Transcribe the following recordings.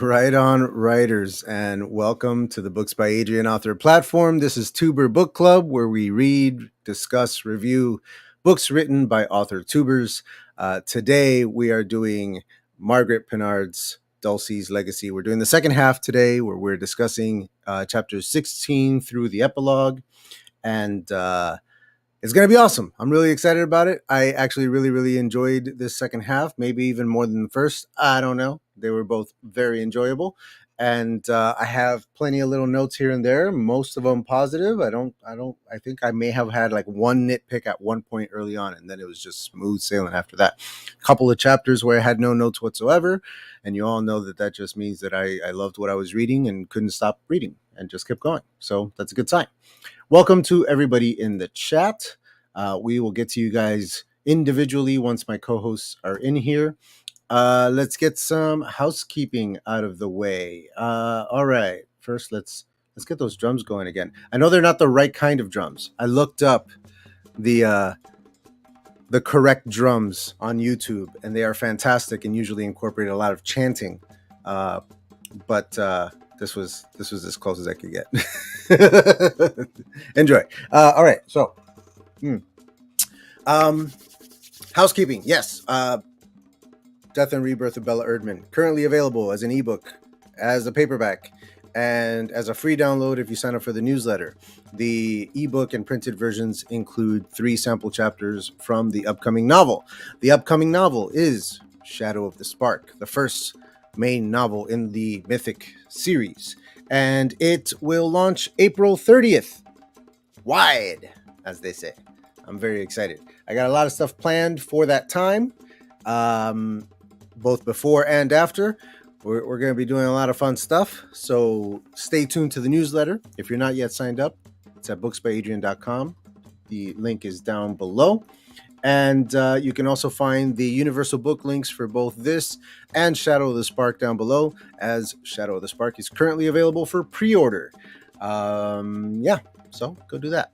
Right on, writers, and welcome to the Books by Adrian author platform. This is Tuber Book Club, where we read, discuss, review books written by author tubers. Today, we are doing Margaret Pinard's Dulci's Legacy. We're doing the second half today, where we're discussing chapters 16 through the epilogue, and it's going to be awesome. I'm really excited about it. I actually really enjoyed this second half, maybe even more than the first. I don't know. They were both very enjoyable. And I have plenty of little notes here and there, most of them positive. I think I may have had like one nitpick at one point early on, and then it was just smooth sailing after that. A couple of chapters where I had no notes whatsoever. And you all know that just means that I loved what I was reading and couldn't stop reading and just kept going. So that's a good sign. Welcome to everybody in the chat. We will get to you guys individually once my co-hosts are in here. Let's get some housekeeping out of the way. All right. First, let's get those drums going again. I know they're not the right kind of drums. I looked up the correct drums on YouTube, and they are fantastic and usually incorporate a lot of chanting. But this was as close as I could get. Enjoy. All right. So, housekeeping. Yes. Death and Rebirth of Bella Erdman, currently available as an ebook, as a paperback, and as a free download if you sign up for the newsletter. The ebook and printed versions include 3 sample chapters from the upcoming novel. The upcoming novel is Shadow of the Spark, the first main novel in the Mythic series, and it will launch April 30th. Wide, as they say. I'm very excited. I got a lot of stuff planned for that time. Both before and after. We're going to be doing a lot of fun stuff, so stay tuned to the newsletter. If you're not yet signed up, it's at booksbyadrian.com. The link is down below, and you can also find the universal book links for both this and Shadow of the Spark down below, as Shadow of the Spark is currently available for pre-order. So go do that.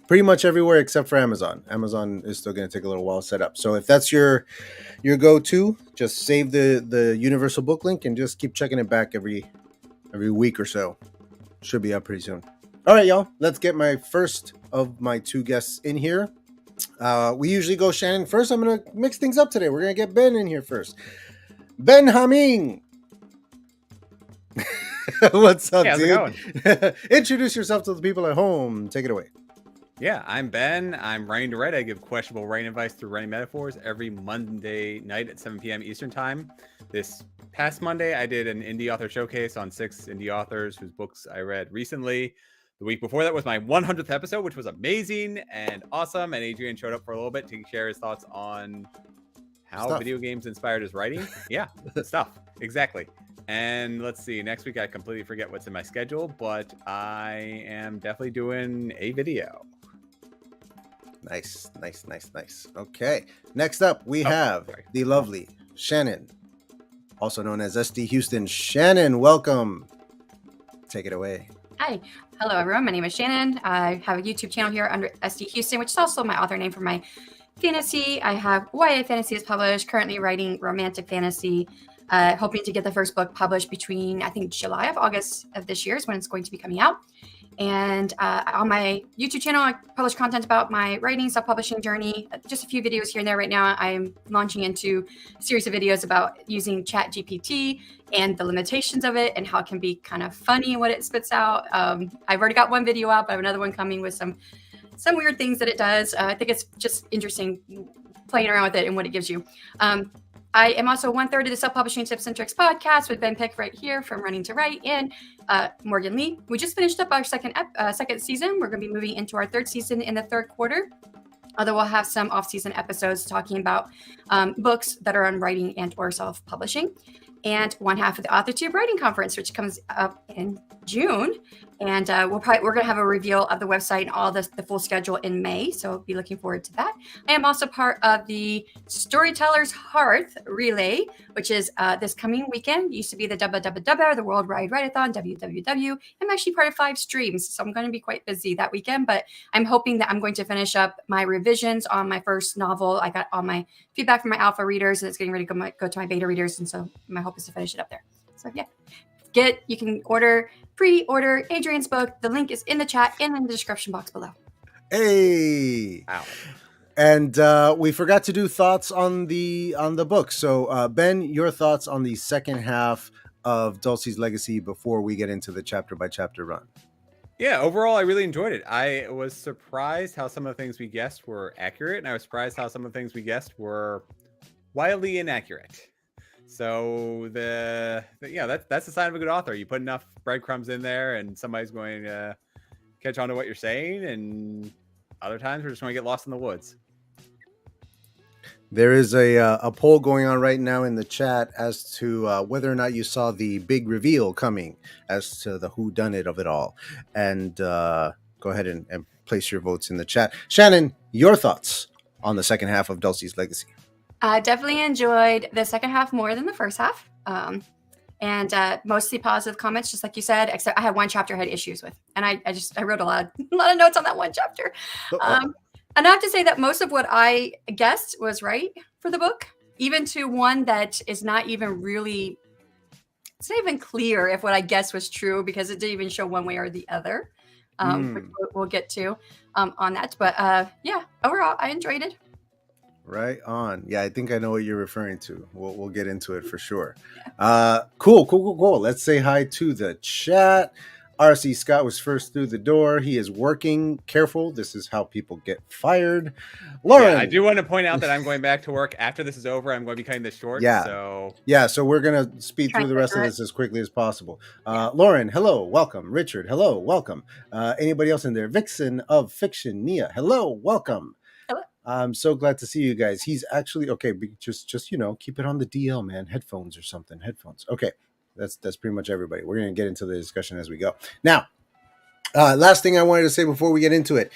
Pretty much everywhere except for Amazon. Amazon is still going to take a little while to set up. So if that's your go-to, just save the universal book link and just keep checking it back every week or so. Should be up pretty soon. All right, y'all. Let's get my first of my 2 guests in here. We usually go Shannon first. I'm going to mix things up today. We're going to get Ben in here first. Ben Haming. What's up, how's dude? it going? Introduce yourself to the people at home. Take it away. Yeah, I'm Ben. I'm writing to write. I give questionable writing advice through writing metaphors every Monday night at 7 p.m. Eastern Time. This past Monday, I did an indie author showcase on 6 indie authors whose books I read recently. The week before that was my 100th episode, which was amazing and awesome. And Adrian showed up for a little bit to share his thoughts on how video games inspired his writing. Yeah, stuff. Exactly. And let's see, next week I completely forget what's in my schedule, but I am definitely doing a video. Nice. Okay. Next up, we have the lovely Shannon, also known as SD Houston. Shannon, welcome. Take it away. Hi. Hello, everyone. My name is Shannon. I have a YouTube channel here under SD Houston, which is also my author name for my fantasy. I have YA fantasy is published, currently writing romantic fantasy, hoping to get the first book published between, I think, July or August of this year is when it's going to be coming out. And on my YouTube channel, I publish content about my writing, self-publishing journey, just a few videos here and there. Right now, I'm launching into a series of videos about using ChatGPT and the limitations of it and how it can be kind of funny and what it spits out. I've already got one video out, but I have another one coming with some weird things that it does. I think it's just interesting playing around with it and what it gives you. I am also 1/3 of the Self-Publishing Tips and Tricks podcast with Ben Pick right here from Running to Write and Morgan Lee. We just finished up our second season. We're going to be moving into our 3rd season in the 3rd quarter. Although we'll have some off-season episodes talking about books that are on writing and or self-publishing. and one half of the AuthorTube Writing Conference, which comes up in June. And we're going to have a reveal of the website and all the full schedule in May. So be looking forward to that. I am also part of the Storyteller's Hearth Relay, which is this coming weekend. It used to be the WWW, the Worldwide Write-a-thon, WWW. I'm actually part of 5 streams, so I'm going to be quite busy that weekend. But I'm hoping that I'm going to finish up my revisions on my first novel. I got all my feedback from my alpha readers, and it's getting ready to go to my beta readers. And so my hope is to finish it up there. So yeah. You can pre-order Adrian's book. The link is in the chat and in the description box below. Hey. Wow. And we forgot to do thoughts on the book. So Ben, your thoughts on the second half of Dulci's Legacy before we get into the chapter by chapter run. Yeah, overall, I really enjoyed it. I was surprised how some of the things we guessed were accurate, and I was surprised how some of the things we guessed were wildly inaccurate. So that's a sign of a good author. You put enough breadcrumbs in there, and somebody's going to catch on to what you're saying. And other times, we're just going to get lost in the woods. There is a poll going on right now in the chat as to whether or not you saw the big reveal coming as to the whodunit of it all. And go ahead and place your votes in the chat. Shannon, your thoughts on the second half of Dulci's Legacy? I definitely enjoyed the second half more than the first half. And mostly positive comments, just like you said, except I had one chapter I had issues with. And I wrote a lot of notes on that one chapter. And I have to say that most of what I guessed was right for the book, even to one that is not even really, it's not even clear if what I guessed was true because it didn't even show one way or the other. Which we'll get to on that. But yeah, overall, I enjoyed it. Right on. Yeah, I think I know what you're referring to. We'll get into it for sure. Cool. Let's say hi to the chat. RC Scott was first through the door. He is working. Careful. This is how people get fired. Lauren. Yeah, I do want to point out that I'm going back to work after this is over. I'm going to be cutting this short. Yeah. So we're going to speed through the rest of this as quickly as possible. Lauren, hello. Welcome. Richard, hello. Welcome. Anybody else in there? Vixen of Fiction. Nia, hello. Welcome. I'm so glad to see you guys. He's actually okay. Just keep it on the DL, man. Headphones or something. Headphones. Okay, that's pretty much everybody. We're gonna get into the discussion as we go. Now, last thing I wanted to say before we get into it,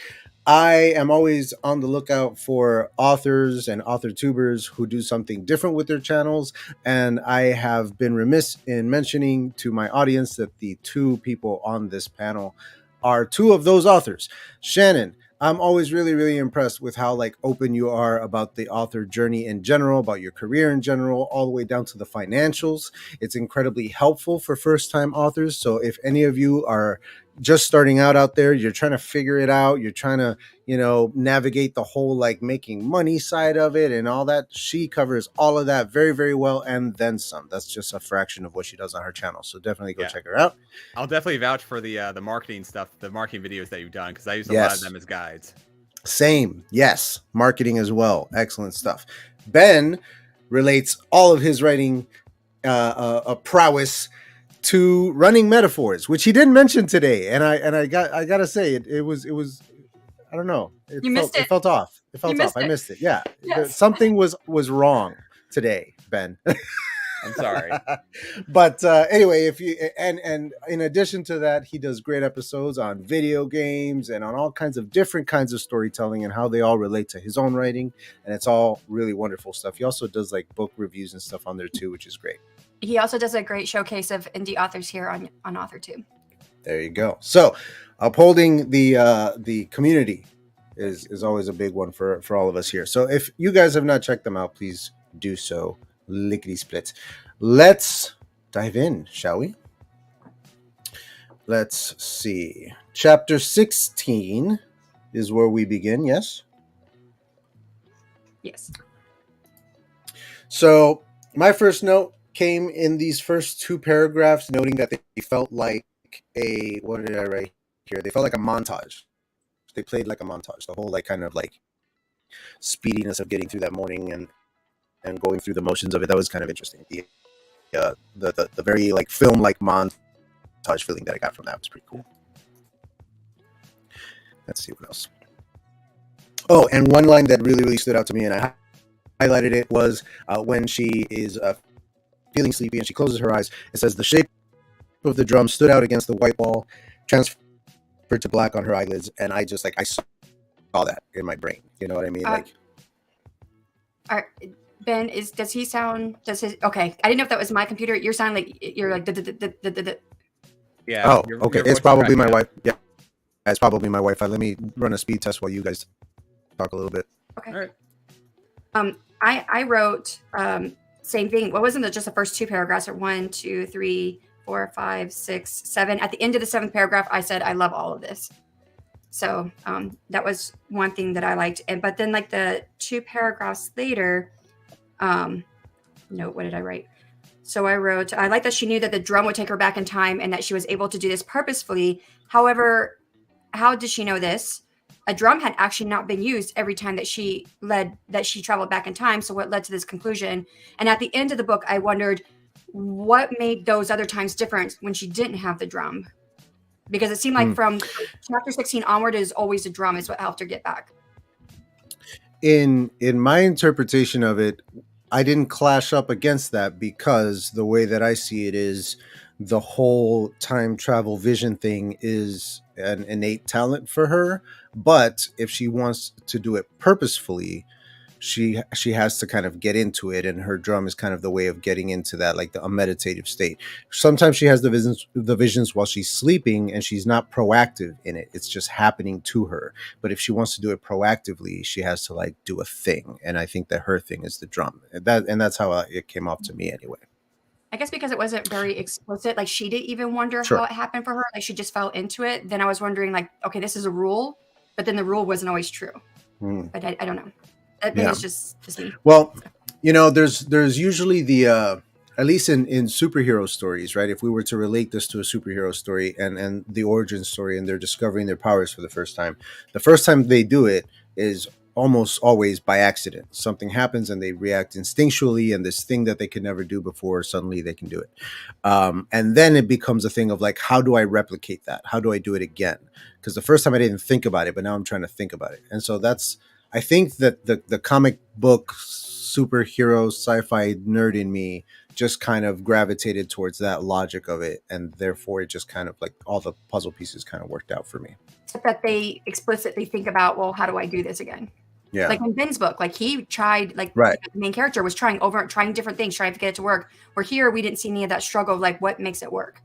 I am always on the lookout for authors and author tubers who do something different with their channels, and I have been remiss in mentioning to my audience that the 2 people on this panel are 2 of those authors. Shannon, I'm always really, really impressed with how open you are about the author journey in general, about your career in general, all the way down to the financials. It's incredibly helpful for first-time authors. So if any of you are just starting out there, you're trying to figure it out, you're trying to, navigate the whole making money side of it and all that, she covers all of that very, very well and then some. That's just a fraction of what she does on her channel. So definitely go check her out. I'll definitely vouch for the marketing stuff, the marketing videos that you've done, because I use a lot of them as guides. Same. Yes. Marketing as well. Excellent stuff. Ben relates all of his writing prowess to running metaphors, which he didn't mention today. And I gotta say it was I don't know. It felt off. I missed it. Yeah. Yes. Something was wrong today, Ben. I'm sorry. But anyway, if you and in addition to that, he does great episodes on video games and on all kinds of different kinds of storytelling and how they all relate to his own writing. And it's all really wonderful stuff. He also does book reviews and stuff on there too, which is great. He also does a great showcase of indie authors here on AuthorTube. There you go. So upholding the community is always a big one for all of us here. So if you guys have not checked them out, please do so. Lickety split. Let's dive in, shall we? Let's see. Chapter 16 is where we begin, yes? Yes. So my first note came in these first 2 paragraphs, noting that they felt like what did I write here? They felt like a montage. They played like a montage. The whole kind of speediness of getting through that morning and going through the motions of it. That was kind of interesting. The very film-like montage feeling that I got from that was pretty cool. Let's see what else. Oh, and one line that really, really stood out to me, and I highlighted it, was when she is feeling sleepy, and she closes her eyes. It says the shape of the drum stood out against the white wall, transferred to black on her eyelids, and I just like I saw that in my brain. You know what I mean? Ben, does his okay? I didn't know if that was my computer. You're sounding like you're like Yeah. Oh, okay. Your voice It's is probably my cracking up. wife. Yeah, it's probably my Wi-Fi. Let me run a speed test while you guys talk a little bit. Okay. All right. I wrote same thing. What wasn't it just the first two paragraphs? Or 1, 2, 3, 4, 5, 6, 7. At the end of the 7th paragraph, I said I love all of this. So that was one thing that I liked. But then like the 2 paragraphs later, what did I write? So I wrote, I like that she knew that the drum would take her back in time and that she was able to do this purposefully. However, how did she know this? A drum had actually not been used every time that she traveled back in time. So what led to this conclusion? And at the end of the book, I wondered what made those other times different when she didn't have the drum. Because it seemed like from chapter 16 onward is always a drum is what helped her get back. In my interpretation of it, I didn't clash up against that because the way that I see it is the whole time travel vision thing is an innate talent for her. But if she wants to do it purposefully, she has to kind of get into it, and her drum is kind of the way of getting into that, like a meditative state. Sometimes she has the visions while she's sleeping, and she's not proactive in it. It's just happening to her. But if she wants to do it proactively, she has to like do a thing, and I think that her thing is the drum. And that's how it came off to me anyway. I guess because it wasn't very explicit, like she didn't even wonder Sure. how it happened for her. Like she just fell into it. Then I was wondering, like, okay, this is a rule, but then the rule wasn't always true. But I don't know. That is just me. Well, there's usually the at least in superhero stories, right? If we were to relate this to a superhero story and the origin story, and they're discovering their powers for the first time they do it is almost always by accident. Something happens and they react instinctually, and this thing that they could never do before, suddenly they can do it. And then it becomes a thing of like, how do I replicate that? How do I do it again? Because the first time I didn't think about it, but now I'm trying to think about it. And so I think that the comic book superhero sci-fi nerd in me just kind of gravitated towards that logic of it, and therefore it just kind of like all the puzzle pieces kind of worked out for me. That they explicitly think about, well, how do I do this again? Yeah. Like in Ben's book, like he tried, like right. The main character was trying different things, trying to get it to work. Where here we didn't see any of that struggle of like what makes it work.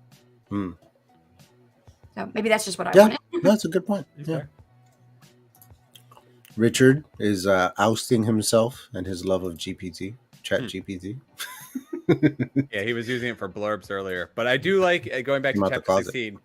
So maybe that's just what I wanted. That's a good point. Yeah. Richard is ousting himself and his love of Chat GPT. Yeah, he was using it for blurbs earlier. But I do like, going back to chapter 16,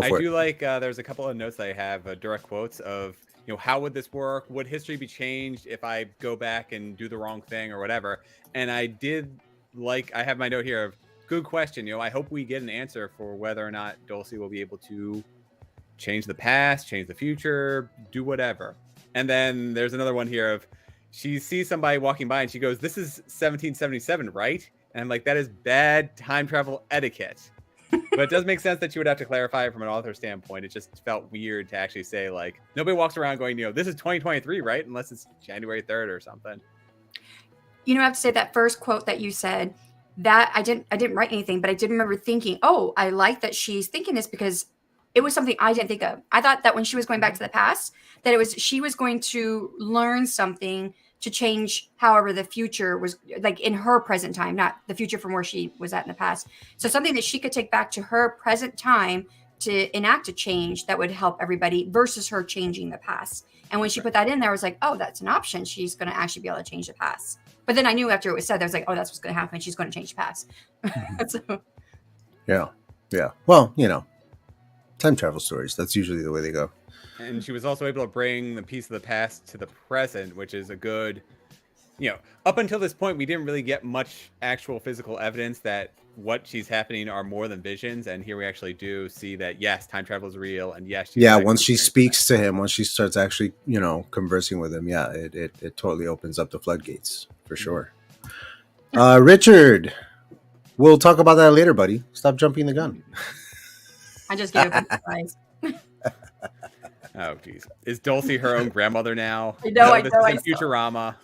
I do like, there's a couple of notes that I have, direct quotes of, how would this work? Would history be changed if I go back and do the wrong thing or whatever? And I did like, I have my note here of, good question. I hope we get an answer for whether or not Dulci will be able to change the past, change the future, do whatever. And then there's another one here of, she sees somebody walking by and she goes, this is 1777, right? And I'm like, that is bad time travel etiquette. But it does make sense that you would have to clarify it from an author standpoint. It just felt weird to actually say, like, nobody walks around going, this is 2023, right? Unless it's January 3rd or something. I have to say that first quote that you said, that I didn't write anything, but I did remember thinking, oh, I like that she's thinking this because it was something I didn't think of. I thought that when she was going back to the past, that she was going to learn something to change however the future was, like in her present time, not the future from where she was at in the past. So something that she could take back to her present time to enact a change that would help everybody versus her changing the past. And when she put that in there, I was like, oh, that's an option. She's going to actually be able to change the past. But then I knew after it was said, I was like, oh, that's what's going to happen. She's going to change the past. So. Yeah. Well, time travel stories, that's usually the way they go. And she was also able to bring the piece of the past to the present, which is a good, up until this point, we didn't really get much actual physical evidence that what she's happening are more than visions. And here we actually do see that, yes, time travel is real. And yes, once she speaks to him, once she starts actually, conversing with him, it totally opens up the floodgates for sure. Richard, we'll talk about that later, buddy. Stop jumping the gun. I just gave a surprise. Oh, geez. Is Dulci her own grandmother now? I know. This is Futurama.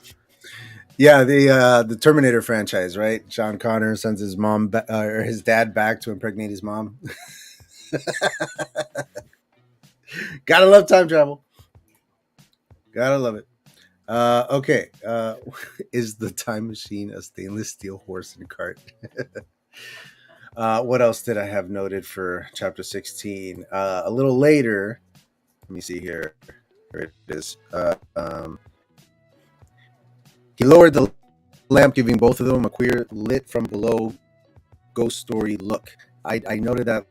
Yeah, the Terminator franchise, right? John Connor sends his mom or his dad back to impregnate his mom. Gotta love time travel. Gotta love it. Okay. Is the time machine a stainless steel horse and cart? What else did I have noted for chapter 16? A little later, let me see here. Here it is. He lowered the lamp, giving both of them a queer, lit from below, ghost story look. I noted that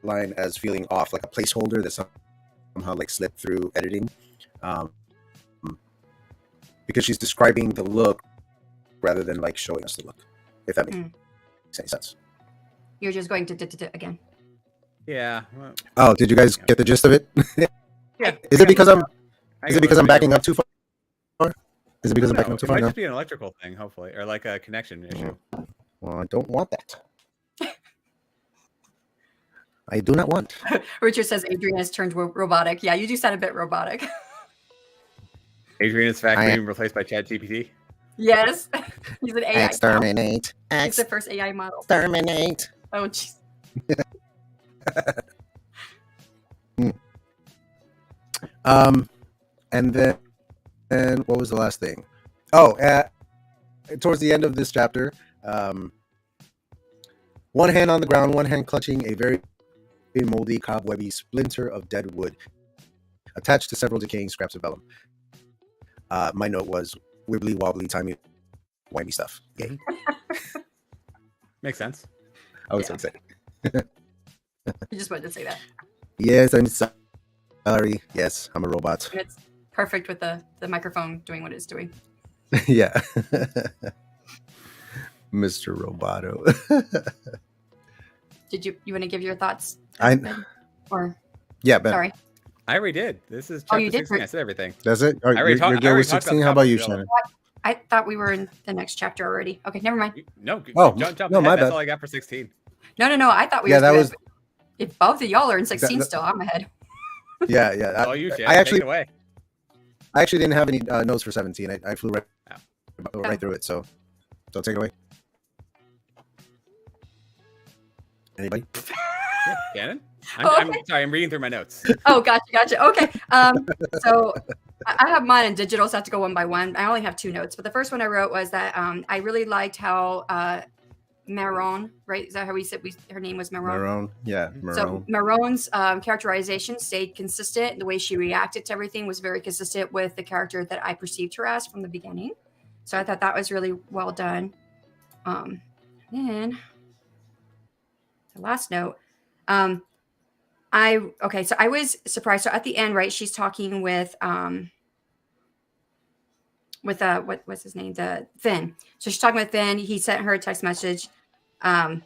line as feeling off, like a placeholder that somehow like slipped through editing, because she's describing the look rather than like showing us the look. If that makes any sense. You're just going to again. Yeah. Well, Oh, did you guys get the gist of it? yeah. Is it because I'm I backing up too far? Is it because I'm backing up too It far? might No. just be an electrical thing, hopefully, or like a connection issue. Well, I don't want that. I do not want. Richard says Adrian has turned robotic. Yeah, you do sound a bit robotic. Adrian is in fact being replaced by ChatGPT. Yes, he's an AI. Exterminate. He's the first AI model. Exterminate. Oh, jeez. And then what was the last thing? Oh, towards the end of this chapter, one hand on the ground, one hand clutching a very moldy, cobwebby splinter of dead wood, attached to several decaying scraps of vellum. My note was wibbly wobbly, timey, wimey stuff. Yay. Makes sense. I was so excited. You just wanted to say that. Yes, I'm sorry. Yes, I'm a robot. And it's perfect with the microphone doing what it's doing. Yeah. Mr. Roboto. Did you want to give your thoughts? Ben? Ben? Sorry. I already did. This is chapter 16. I said everything. That's it? All right, you're good with 16? How about you, Shannon? I thought we were in the next chapter already. Okay, never mind. No, jump no, my bad. That's all I got for 16. No. I thought we were good. If both of y'all are in 16 still, I'm ahead. Yeah. All you, Shannon. Take it away. I actually didn't have any notes for 17. I flew right through it, so take it away. Anybody? Yeah, Shannon? I'm sorry, I'm reading through my notes. Oh, gotcha. Okay. So I have mine in digital, so I have to go one by one. I only have 2 notes, but the first one I wrote was that I really liked how Maron, right? Is that how we said her name was Maron? Maron, yeah. Maron. So Maron's characterization stayed consistent. The way she reacted to everything was very consistent with the character that I perceived her as from the beginning. So I thought that was really well done. Then the last note, so I was surprised. So at the end, right, she's talking with what's his name? Finn. So she's talking with Finn. He sent her a text message. And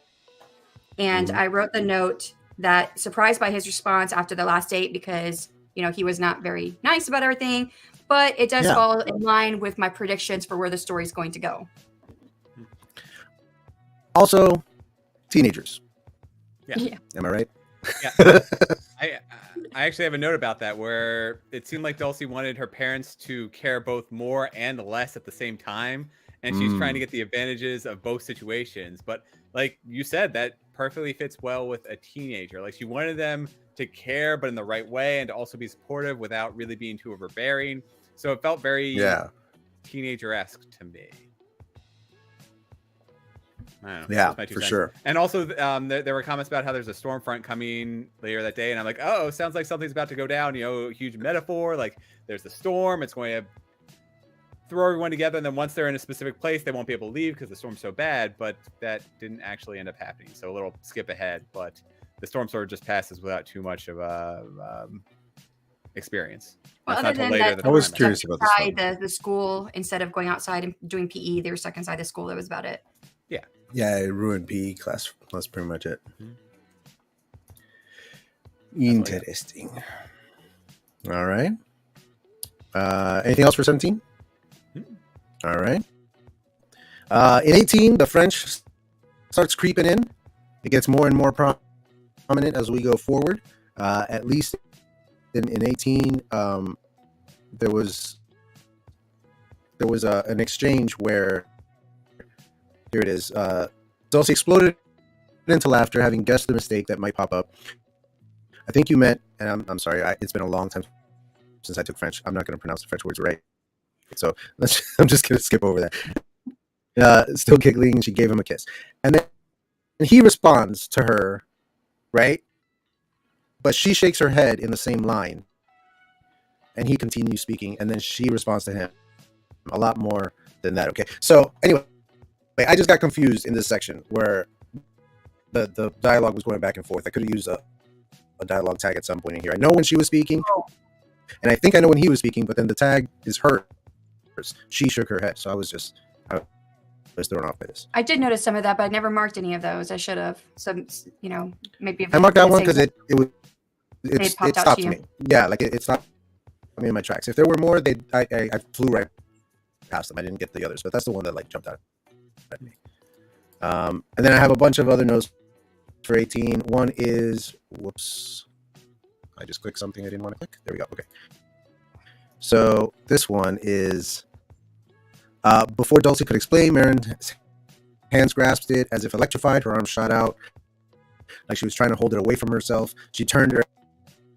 I wrote the note that surprised by his response after the last date because, he was not very nice about everything, but it does fall in line with my predictions for where the story is going to go. Also, teenagers. Yeah. Am I right? Yeah. I actually have a note about that where it seemed like Dulci wanted her parents to care both more and less at the same time. And she's trying to get the advantages of both situations. But like you said, that perfectly fits well with a teenager. Like she wanted them to care, but in the right way, and to also be supportive without really being too overbearing. So it felt very teenager-esque to me. I don't know. Yeah, for sure. And also, there were comments about how there's a storm front coming later that day, and I'm like, oh, sounds like something's about to go down. Huge metaphor. Like there's the storm. It's going to throw everyone together, and then once they're in a specific place, they won't be able to leave because the storm's so bad. But that didn't actually end up happening. So a little skip ahead, but the storm sort of just passes without too much of experience. Well, other than that, I was curious about the school, instead of going outside and doing PE, they were stuck inside the school. That was about it. Yeah, it ruined PE class. That's pretty much it. Interesting. All right. Anything else for 17? All right. In 18, the French starts creeping in. It gets more and more prominent as we go forward. At least in 18, there was there was an exchange where, here it is, Dulci exploded into laughter, having guessed the mistake that might pop up. I think you meant, and I'm sorry, it's been a long time since I took French. I'm not going to pronounce the French words right. So I'm just going to skip over that. Still giggling, and she gave him a kiss. And then he responds to her, right? But she shakes her head in the same line. And he continues speaking, and then she responds to him a lot more than that. Okay. So anyway, I just got confused in this section where the dialogue was going back and forth. I could have used a dialogue tag at some point in here. I know when she was speaking, and I think I know when he was speaking, but then the tag is hers. She shook her head, so I was thrown off by this. I did notice some of that, but I never marked any of those. I should have. Some, maybe if I marked that one because it popped out stopped to you. me. Yeah, like it stopped me in my tracks. If there were more, I flew right past them. I didn't get the others, but that's the one that like jumped out at me. And then I have a bunch of other notes for 18. One is, whoops, I just clicked something I didn't want to click. There we go. Okay. So this one is, before Dulci could explain, Marin's hands grasped it as if electrified. Her arms shot out like she was trying to hold it away from herself. She turned her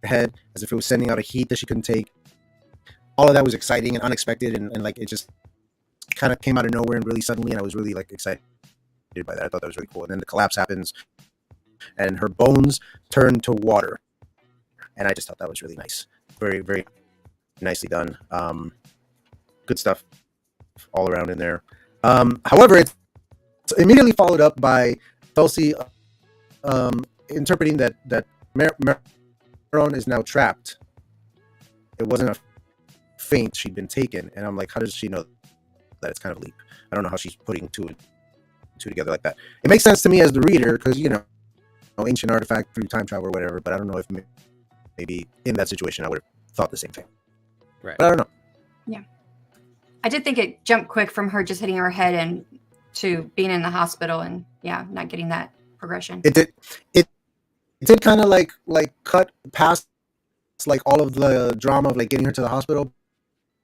head as if it was sending out a heat that she couldn't take. All of that was exciting and unexpected, and like it just kind of came out of nowhere and really suddenly, and I was really like excited by that. I thought that was really cool. And then the collapse happens, and her bones turn to water, and I just thought that was really nice. Very, very nicely done. Good stuff all around in there. However, it's immediately followed up by Dulci interpreting that Maron is now trapped. It wasn't a faint, she'd been taken, and I'm like, how does she know that? It's kind of a leap. I don't know how she's putting two together like that. It makes sense to me as the reader because ancient artifact through time travel or whatever, but I don't know if maybe in that situation I would have thought the same thing. Right. But I don't know. Yeah. I did think it jumped quick from her just hitting her head and to being in the hospital and not getting that progression. It did kind of like cut past like all of the drama of like getting her to the hospital,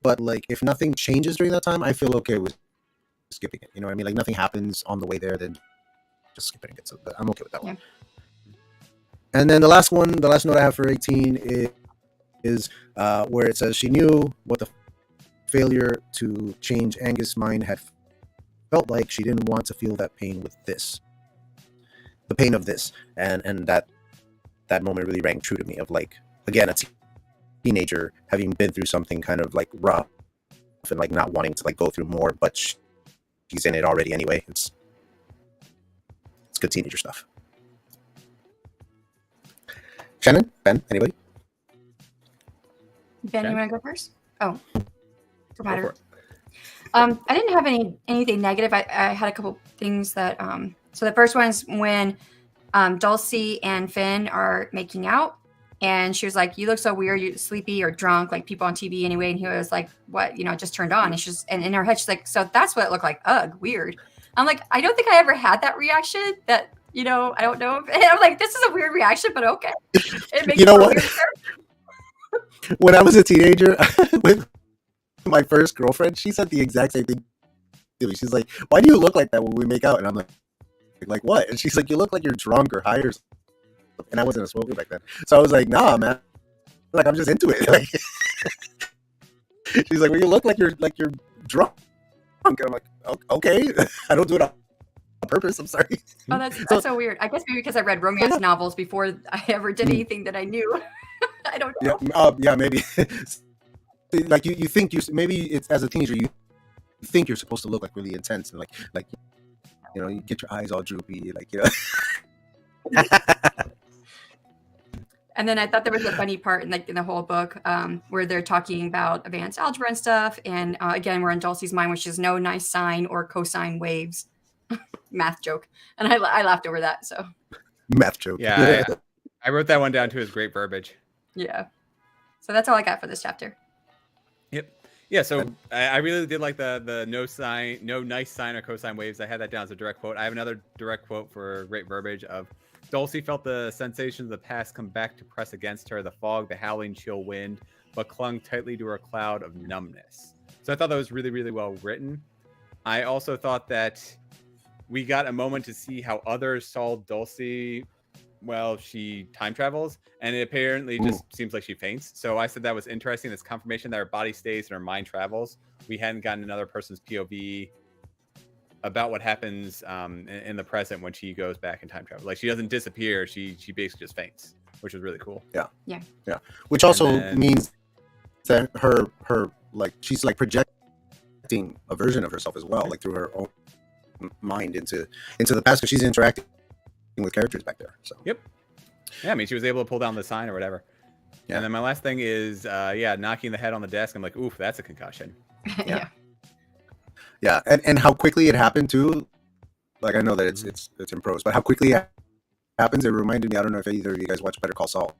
but like if nothing changes during that time, I feel okay with skipping it. You know what I mean? Like nothing happens on the way there, then just skipping it. So I'm okay with that one. And then the last note I have for 18 is where it says she knew what the failure to change Angus' mind had felt like. She didn't want to feel that pain with this, the pain of this, and that moment really rang true to me. Of like, again, a teenager having been through something kind of like rough and like not wanting to like go through more, but she's in it already anyway. It's good teenager stuff. Shannon, Ben, anybody? Ben, you want to go first? Oh, doesn't matter. Go for it. I didn't have anything negative. I had a couple things that. So the first one is when Dulci and Finn are making out, and she was like, "You look so weird. You sleepy or drunk, like people on TV anyway." And he was like, "What? Just turned on." And and in her head, she's like, "So that's what it looked like. Ugh, weird." I'm like, I don't think I ever had that reaction. That I don't know. And I'm like, this is a weird reaction, but okay. It makes what? When I was a teenager with my first girlfriend, she said the exact same thing to me. She's like, "Why do you look like that when we make out?" And I'm like, "What?" And she's like, "You look like you're drunk or high or something." And I wasn't a smoker back then, so I was like, "Nah, man. Like I'm just into it." Like, she's like, "Well, you look like you're drunk." And I'm like, "Okay, I don't do it on purpose. I'm sorry." Oh, that's so weird. I guess maybe because I read romance novels before I ever did anything that I knew. I don't know. Yeah, maybe. Like you think maybe it's as a teenager you think you're supposed to look like really intense and like you get your eyes all droopy, like And then I thought there was a funny part in the whole book where they're talking about advanced algebra and stuff. And again, we're in Dulci's mind, which is no nice sine or cosine waves. Math joke. And I laughed over that. So math joke. Yeah, I wrote that one down too as great verbiage. Yeah. So that's all I got for this chapter. Yep. Yeah, so I really did like the no nice sine or cosine waves. I had that down as a direct quote. I have another direct quote for great verbiage of Dulci felt the sensations of the past come back to press against her, the fog, the howling chill wind, but clung tightly to her cloud of numbness. So I thought that was really, really well written. I also thought that we got a moment to see how others saw Dulci while she time travels, and it apparently just seems like she faints. So I said that was interesting. This confirmation that her body stays and her mind travels. We hadn't gotten another person's POV about what happens in the present when she goes back in time travel. Like, she doesn't disappear. She basically just faints, which is really cool. Yeah. Yeah. Yeah. Which also means that her like she's like projecting a version of herself as well, like through her own mind into the past, because she's interacting with characters back there. So yep. Yeah, I mean, she was able to pull down the sign or whatever. Yeah. And then my last thing is knocking the head on the desk. I'm like, oof, that's a concussion. Yeah. Yeah, and how quickly it happened too. Like, I know that it's in prose, but how quickly it happens, it reminded me. I don't know if either of you guys watch Better Call Saul,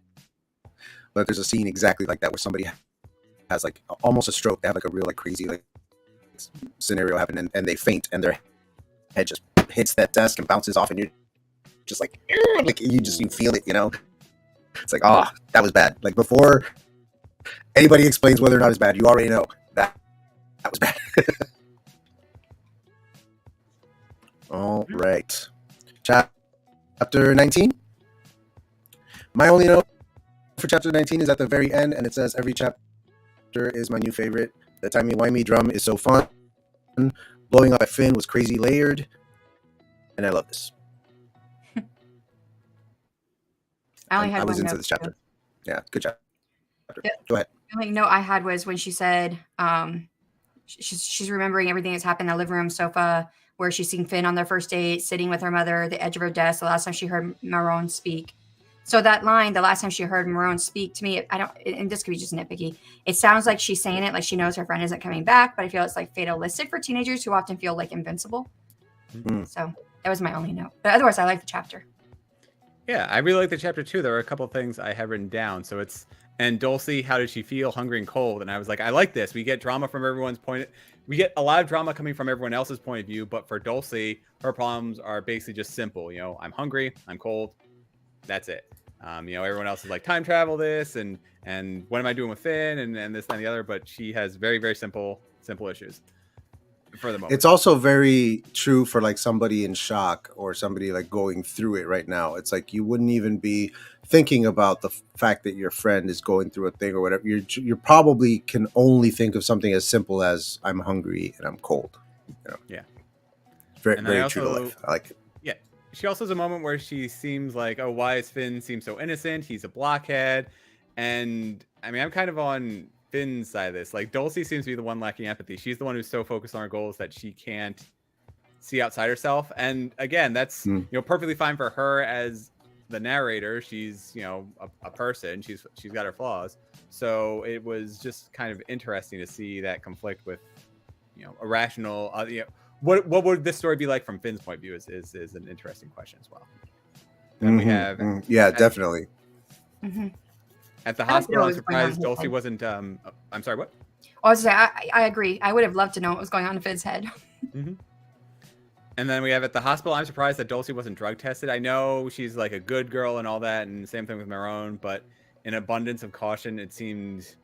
but there's a scene exactly like that where somebody has like almost a stroke. They have like a real like crazy like scenario happen, and they faint, and their head just hits that desk and bounces off, and you're just like you feel it, you know. It's like, oh, that was bad. Like, before anybody explains whether or not it's bad, you already know that was bad. All right. Chapter 19. My only note for chapter 19 is at the very end, and it says, every chapter is my new favorite. The timey-wimey drum is so fun. Blowing up at Finn was crazy layered. And I love this. I was into this chapter. Yeah, good chapter. Yeah. Go ahead. The only note I had was when she said she's remembering everything that's happened in the living room sofa, where she's seen Finn on their first date, sitting with her mother, the edge of her desk, the last time she heard Marone speak. So that line, the last time she heard Marone speak, to me, and this could be just nitpicky, it sounds like she's saying it like she knows her friend isn't coming back, but I feel it's like fatalistic for teenagers who often feel like invincible. Mm-hmm. So that was my only note. But otherwise, I like the chapter. Yeah, I really like the chapter too. There were a couple of things I have written down. So it's, and Dulci, how did she feel, hungry and cold? And I was like, I like this. We get drama from everyone's point. We get a lot of drama coming from everyone else's point of view. But for Dulci, her problems are basically just simple. You know, I'm hungry, I'm cold. That's it. You know, everyone else is like, time travel this, and what am I doing with Finn, and this, that, and the other. But she has very, very simple issues for the moment. It's also very true for like somebody in shock or somebody like going through it right now. It's like you wouldn't even be thinking about the fact that your friend is going through a thing or whatever. You probably can only think of something as simple as I'm hungry and I'm cold. You know? Yeah. Very, very true to life. I like it. Yeah. She also has a moment where she seems like, oh, why is Finn seem so innocent? He's a blockhead. And I mean, I'm kind of on Finn's side of this. Like, Dulci seems to be the one lacking empathy. She's the one who's so focused on her goals that she can't see outside herself. And again, that's you know, perfectly fine for her as the narrator. She's, you know, a person. She's got her flaws. So it was just kind of interesting to see that conflict with, you know, a rational. You know, what would this story be like from Finn's point of view is an interesting question as well. Then we have definitely. At the hospital, I'm surprised Dulci wasn't. I'm sorry, what? I was saying, I agree. I would have loved to know what was going on in Finn's head. And then we have at the hospital, I'm surprised that Dulci wasn't drug tested. I know she's like a good girl and all that, and same thing with Marone, but in abundance of caution, it seemed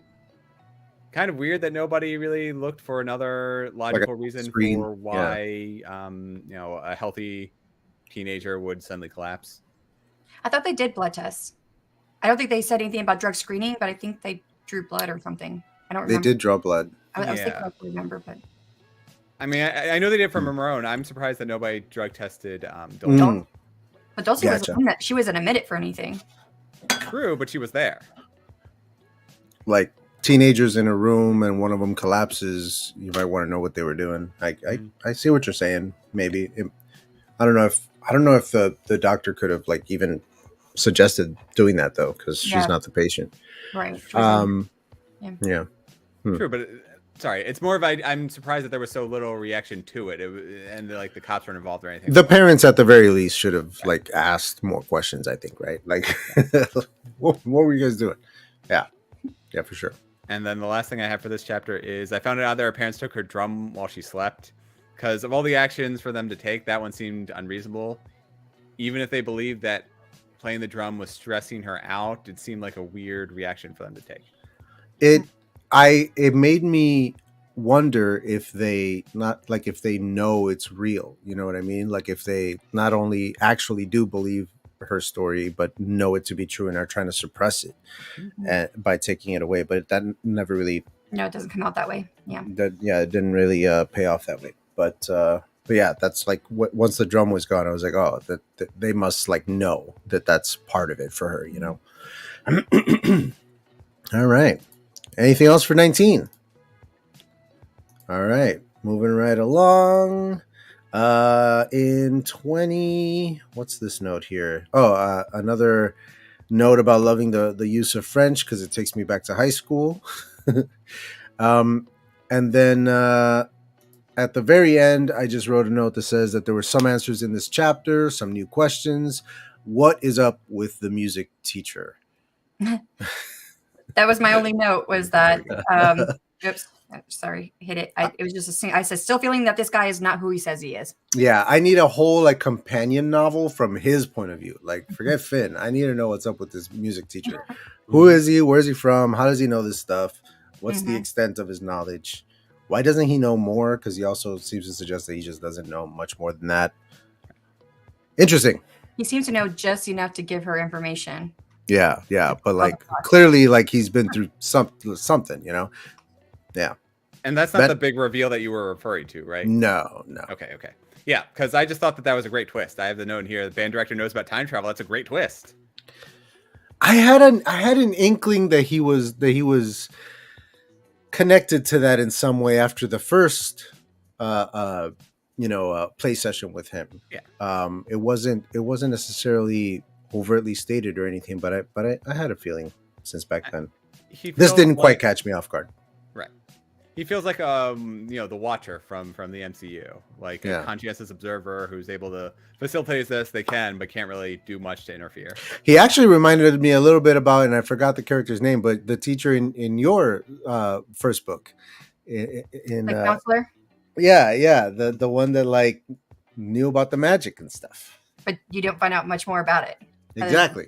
kind of weird that nobody really looked for another logical reason for why you know, a healthy teenager would suddenly collapse. I thought they did blood tests. I don't think they said anything about drug screening, but I think they drew blood or something. I don't remember. They did draw blood. I was thinking I remember, but I mean, I know they did from Marone. I'm surprised that nobody drug tested Dulci. But Dulci wasn't. She wasn't admitted for anything. True, but she was there. Like, teenagers in a room and one of them collapses, you might want to know what they were doing. I see what you're saying. Maybe I don't know if the doctor could have like even suggested doing that though, because she's not the patient. Right. True, but sorry, it's more of I'm surprised that there was so little reaction to it, and like the cops weren't involved or anything. The parents at the very least should have like asked more questions, I think, right? Like, what were you guys doing? Yeah, for sure. And then the last thing I have for this chapter is I found out that her parents took her drum while she slept, because of all the actions for them to take, that one seemed unreasonable. Even if they believed that playing the drum was stressing her out, it seemed like a weird reaction for them to take. It made me wonder if they know it's real. You know what I mean? Like if they not only actually do believe her story, but know it to be true and are trying to suppress it by taking it away. But that never really. No, it doesn't come out that way. Yeah. It didn't really pay off that way. But yeah, that's like once the drum was gone, I was like, oh, that they must like know that that's part of it for her, you know. All right. Anything else for 19? All right, moving right along. In 20, what's this note here? Oh, another note about loving the use of French because it takes me back to high school. And then at the very end, I just wrote a note that says that there were some answers in this chapter, some new questions. What is up with the music teacher? That was my only note, was that oops, sorry, hit it. It was just I said, still feeling that this guy is not who he says he is. Yeah, I need a whole like companion novel from his point of view. Like, forget Finn. I need to know what's up with this music teacher. Who is he? Where's he from? How does he know this stuff? What's the extent of his knowledge? Why doesn't he know more? Because he also seems to suggest that he just doesn't know much more than that. Interesting. He seems to know just enough to give her information. Yeah, but like clearly, like he's been through something, you know. Yeah. And that's not the big reveal that you were referring to, right? No. Okay. Yeah, because I just thought that was a great twist. I have the note in here. The band director knows about time travel. That's a great twist. I had an inkling that he was connected to that in some way after the first play session with him. Yeah. It wasn't necessarily overtly stated or anything, but I had a feeling since back then. This didn't quite catch me off guard. Right. He feels like the Watcher from the MCU, like a conscientious observer who's able to facilitate this. They can, but can't really do much to interfere. He actually reminded me a little bit about, and I forgot the character's name, but the teacher in your first book, in counselor. Yeah, the one that like knew about the magic and stuff. But you don't find out much more about it. Exactly.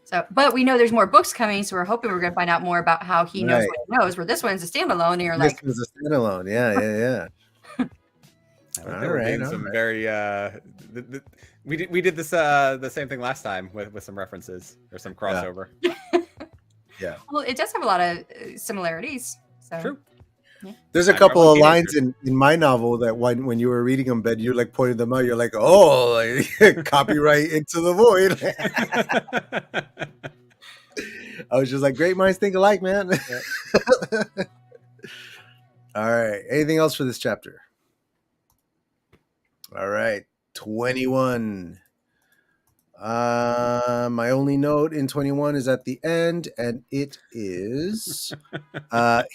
So, but we know there's more books coming, so we're hoping we're going to find out more about how he knows what he knows. Where this one's a standalone, and you're like, this is a standalone. Yeah. All right. Some very we did this the same thing last time with some references or some crossover. Yeah. Well, it does have a lot of similarities. So. True. Yeah. There's a couple of lines in my novel that when you were reading them, Ben, you like pointed them out. You're like, oh, like, copyright into the void. I was just like, great minds think alike, man. Yeah. All right. Anything else for this chapter? All right. 21. My only note in 21 is at the end, and it is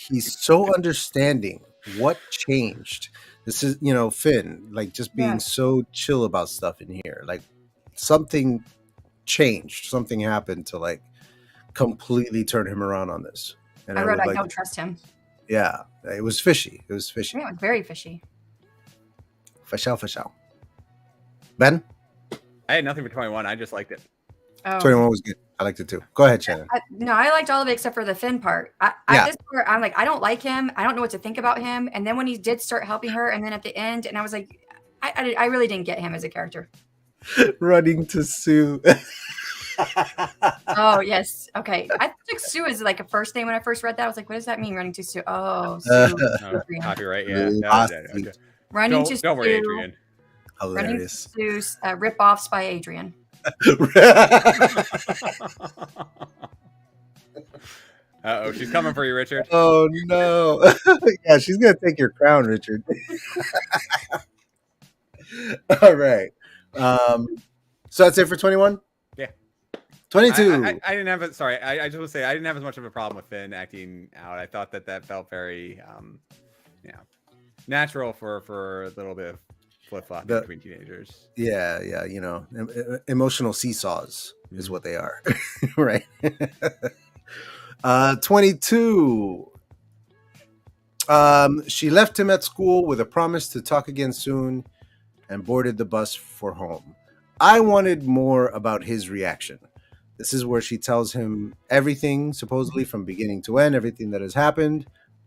he's so understanding. What changed? This is, Finn, like just being so chill about stuff in here. Like something changed, something happened to like completely turn him around on this. And I don't trust him. Yeah, it was fishy. Yeah, very fishy. Fashal. Ben? I had nothing for 21. I just liked it. Oh. 21 was good. I liked it too. Go ahead, Shannon. I liked all of it except for the Finn part. At this part, I'm like, I don't like him. I don't know what to think about him. And then when he did start helping her, and then at the end, and I was like, I really didn't get him as a character. Running to Sue. Oh, yes. Okay. I took Sue as like a first name when I first read that. I was like, what does that mean, running to Sue? Oh, Sue. Copyright, yeah. Okay. Running to Sue. Don't worry, Adrian. Hilarious. Running to Sue, rip-offs by Adrian. Uh-oh, she's coming for you, Richard. Oh, no. Yeah, she's going to take your crown, Richard. All right. So that's it for 21? Yeah. 22. I didn't have it. Sorry, I just want to say I didn't have as much of a problem with Finn acting out. I thought that felt very, natural for a little bit of flip-flop between teenagers. Yeah, emotional seesaws is what they are. Right. 22. She left him at school with a promise to talk again soon and boarded the bus for home. I wanted more about his reaction. This is where she tells him everything, supposedly from beginning to end, everything that has happened.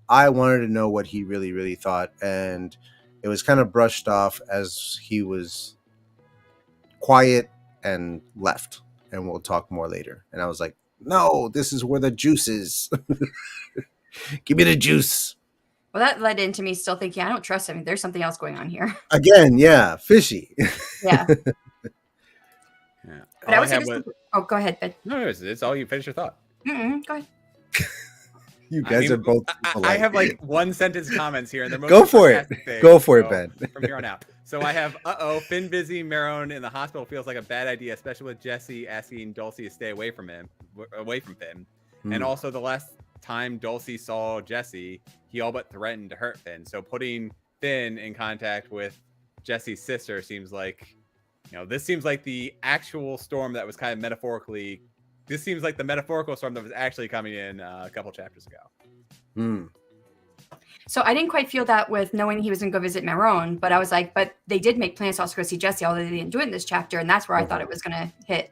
I wanted to know what he really, really thought, and it was kind of brushed off as he was quiet and left. And we'll talk more later. And I was like, no, this is where the juice is. Give me the juice. Well, that led into me still thinking, I don't trust him. There's something else going on here. Again, yeah, fishy. Yeah. Yeah. But I would say oh, go ahead, Ben. No, it's all you. Finish your thought. Go ahead. You guys are both I have like one sentence comments here, and they're Go for it. Go for it, Ben. From here on out. So I have, Finn busy, Marone in the hospital feels like a bad idea, especially with Jesse asking Dulci to stay away from Finn. And also the last time Dulci saw Jesse, he all but threatened to hurt Finn. So putting Finn in contact with Jesse's sister seems like, this seems like the actual storm that was kind of metaphorically. This seems like the metaphorical storm that was actually coming in a couple chapters ago. So I didn't quite feel that with knowing he was going to go visit Marone, but I was like, but they did make plans to also go see Jesse, although they didn't do it in this chapter, and that's where I thought it was going to hit.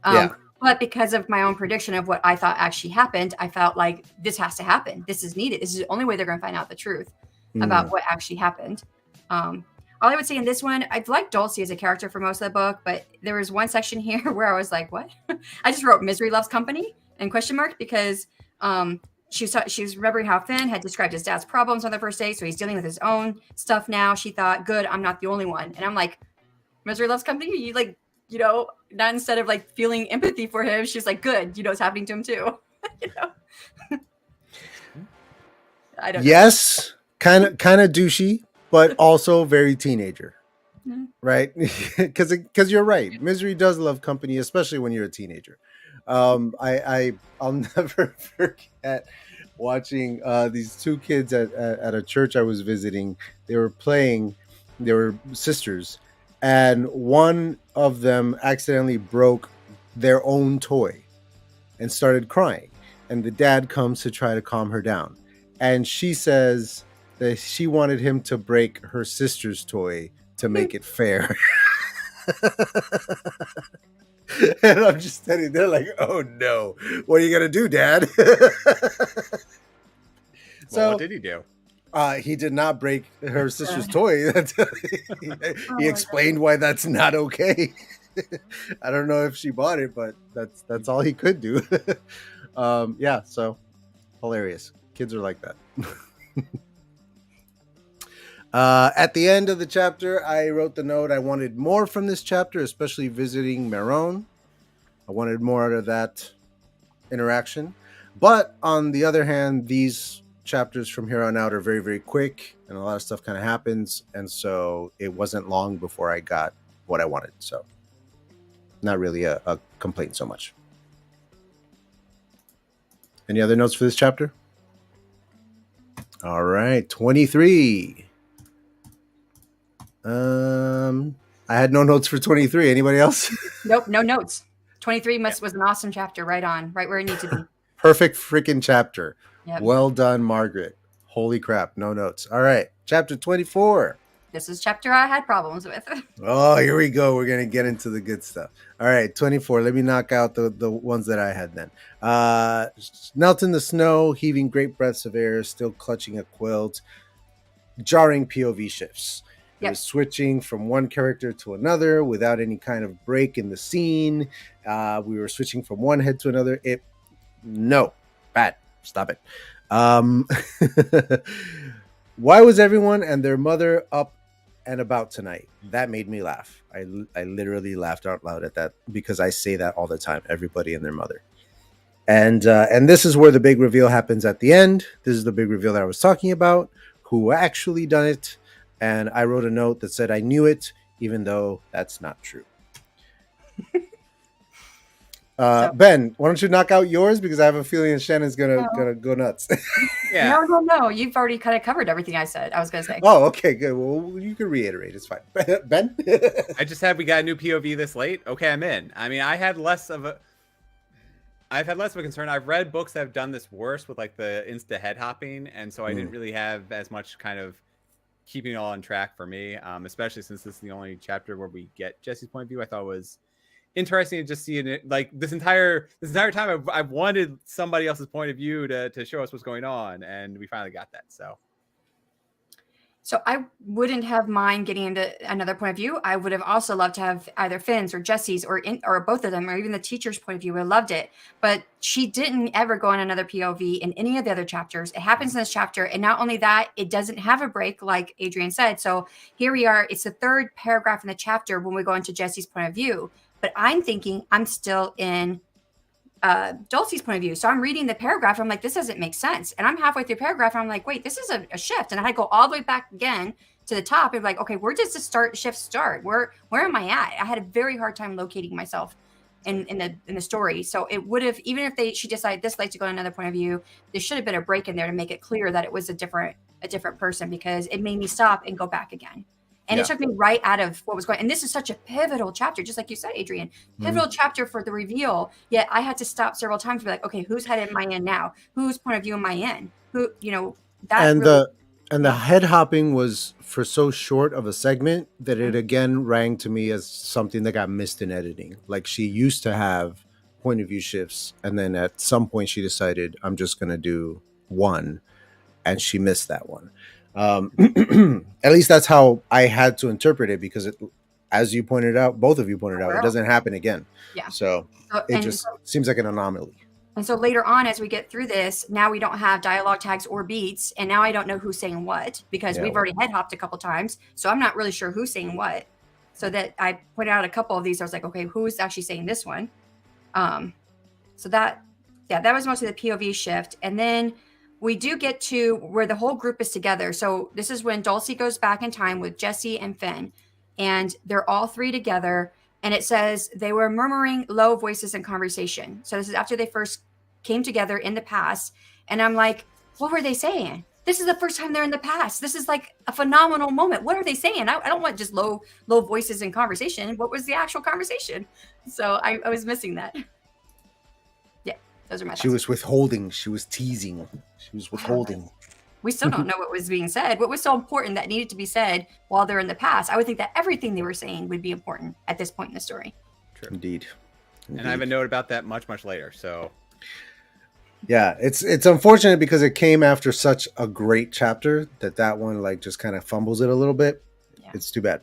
But because of my own prediction of what I thought actually happened, I felt like this has to happen. This is needed. This is the only way they're going to find out the truth about what actually happened. All I would say in this one, I've liked Dulci as a character for most of the book, but there was one section here where I was like, what? I just wrote Misery Loves Company and question mark because she was remembering how Finn had described his dad's problems on the first day, so he's dealing with his own stuff now. She thought, good, I'm not the only one. And I'm like, Misery Loves Company? You like, not instead of like feeling empathy for him, she's like, good, it's happening to him too. I don't know. Yes, kind of douchey, but also very teenager, right? Because you're right. Misery does love company, especially when you're a teenager. I'll never forget watching these two kids at a church I was visiting. They were sisters, and one of them accidentally broke their own toy and started crying. And the dad comes to try to calm her down. And she says that she wanted him to break her sister's toy to make it fair. And I'm just standing there like, oh no, what are you going to do, Dad? So what did he do? He did not break her sister's toy. He explained why that's not okay. I don't know if she bought it, but that's all he could do. Yeah, so hilarious. Kids are like that. At the end of the chapter, I wrote the note I wanted more from this chapter, especially visiting Marone. I wanted more out of that interaction. But on the other hand, these chapters from here on out are very, very quick, and a lot of stuff kind of happens. And so it wasn't long before I got what I wanted. So not really a complaint so much. Any other notes for this chapter? All right, 23. I had no notes for 23. Anybody else? Nope, no notes. 23 was an awesome chapter, right where it needs to be. Perfect freaking chapter. Yep. Well done, Margaret. Holy crap, no notes. All right, chapter 24. This is chapter I had problems with. Oh, here we go. We're going to get into the good stuff. All right, 24. Let me knock out the ones that I had then. Knelt in the snow, heaving great breaths of air, still clutching a quilt. Jarring POV shifts. It was switching from one character to another without any kind of break in the scene. We were switching from one head to another. No. Bad. Stop it. Why was everyone and their mother up and about tonight? That made me laugh. I literally laughed out loud at that because I say that all the time. Everybody and their mother. And this is where the big reveal happens at the end. This is the big reveal that I was talking about. Who actually done it? And I wrote a note that said I knew it, even though that's not true. Ben, why don't you knock out yours? Because I have a feeling that Shannon's gonna go nuts. Yeah. No. You've already kind of covered everything I said. I was gonna say. Oh, okay, good. Well, you can reiterate. It's fine. Ben? I just had we got a new POV this late. Okay, I'm in. I mean, I've had less of a concern. I've read books that have done this worse with like the insta head hopping, and so I didn't really have as much kind of keeping it all on track for me, especially since this is the only chapter where we get Jesse's point of view. I thought it was interesting to just see it. Like this entire time, I've wanted somebody else's point of view to show us what's going on, and we finally got that. So I wouldn't have mind getting into another point of view. I would have also loved to have either Finn's or Jesse's or both of them, or even the teacher's point of view. I loved it. But she didn't ever go on another POV in any of the other chapters. It happens in this chapter. And not only that, it doesn't have a break, like Adrian said. So here we are. It's the third paragraph in the chapter when we go into Jesse's point of view. But I'm thinking I'm still in Dulci's point of view. So I'm reading the paragraph. I'm like, this doesn't make sense. And I'm halfway through the paragraph. And I'm like, wait, this is a shift. And I had to go all the way back again to the top and like, okay, where does the shift start? Where am I at? I had a very hard time locating myself in the story. So it would have, even if she decided this like to go on another point of view, there should have been a break in there to make it clear that it was a different person, because it made me stop and go back again. And it took me right out of what was going. And this is such a pivotal chapter, just like you said, Adrian. Pivotal chapter for the reveal. Yet I had to stop several times to be like, okay, whose head am I in now? Whose point of view am I in? Who, that. And really, the head hopping was for so short of a segment that it again rang to me as something that got missed in editing. Like she used to have point of view shifts, and then at some point she decided, I'm just going to do one, and she missed that one. At least that's how I had to interpret it, because it, as you pointed out, both of you pointed out, it doesn't happen again. Yeah. So it just seems like an anomaly. And so later on, as we get through this, now we don't have dialogue tags or beats. And now I don't know who's saying what, because we've already head hopped a couple times. So I'm not really sure who's saying what. So that I pointed out a couple of these. I was like, okay, who is actually saying this one? So that was mostly the POV shift. And then we do get to where the whole group is together. So this is when Dulci goes back in time with Jesse and Finn, and they're all three together. And it says they were murmuring low voices in conversation. So this is after they first came together in the past. And I'm like, what were they saying? This is the first time they're in the past. This is like a phenomenal moment. What are they saying? I don't want just low voices in conversation. What was the actual conversation? So I was missing that. Yeah, those are my thoughts. She was withholding. She was teasing. She was withholding. We still don't know what was being said. What was so important that needed to be said while they're in the past? I would think that everything they were saying would be important at this point in the story. True. Indeed. And I have a note about that much later. So yeah, it's unfortunate because it came after such a great chapter that one like just kind of fumbles it a little bit. Yeah. It's too bad.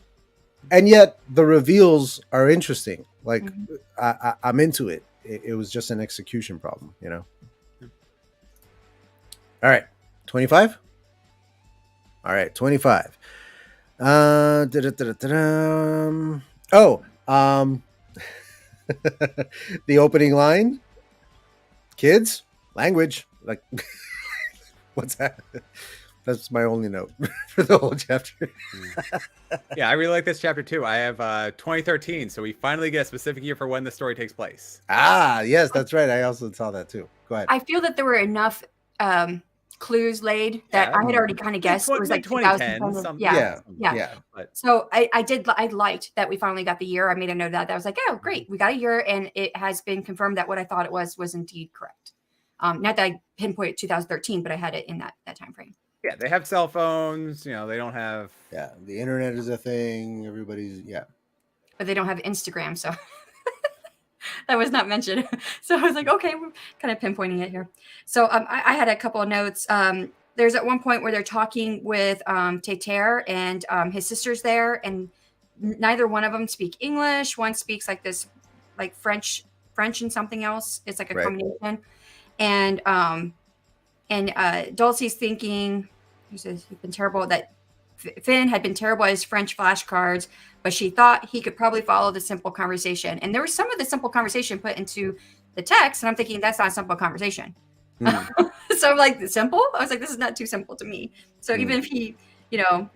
And yet the reveals are interesting. Like I'm into it. It was just an execution problem, All right. 25? All right, 25. The opening line. Kids, language. Like, what's that? That's my only note for the whole chapter. Yeah, I really like this chapter too. I have 2013, so we finally get a specific year for when the story takes place. Ah, yes, that's right. I also saw that too. Go ahead. I feel that there were enough clues laid that I had already kind of guessed. It was like 2010. Yeah. So I liked that we finally got the year. I made a note of that. I was like, oh, great, we got a year, and it has been confirmed that what I thought it was indeed correct. Not that I pinpointed 2013, but I had it in that time frame. Yeah, they have cell phones. They don't have. Yeah, the internet is a thing. Everybody's but they don't have Instagram, so. That was not mentioned. So I was like, okay, we're kind of pinpointing it here. So I had a couple of notes. There's at one point where they're talking with Teter and his sister's there, and neither one of them speak English. One speaks like this, like French and something else. It's like a combination. And Dulci's thinking, he says he's been terrible, that Finn had been terrible at his French flashcards, but she thought he could probably follow the simple conversation. And there was some of the simple conversation put into the text, and I'm thinking that's not a simple conversation. So I'm like, simple? I was like, this is not too simple to me. So even if he, I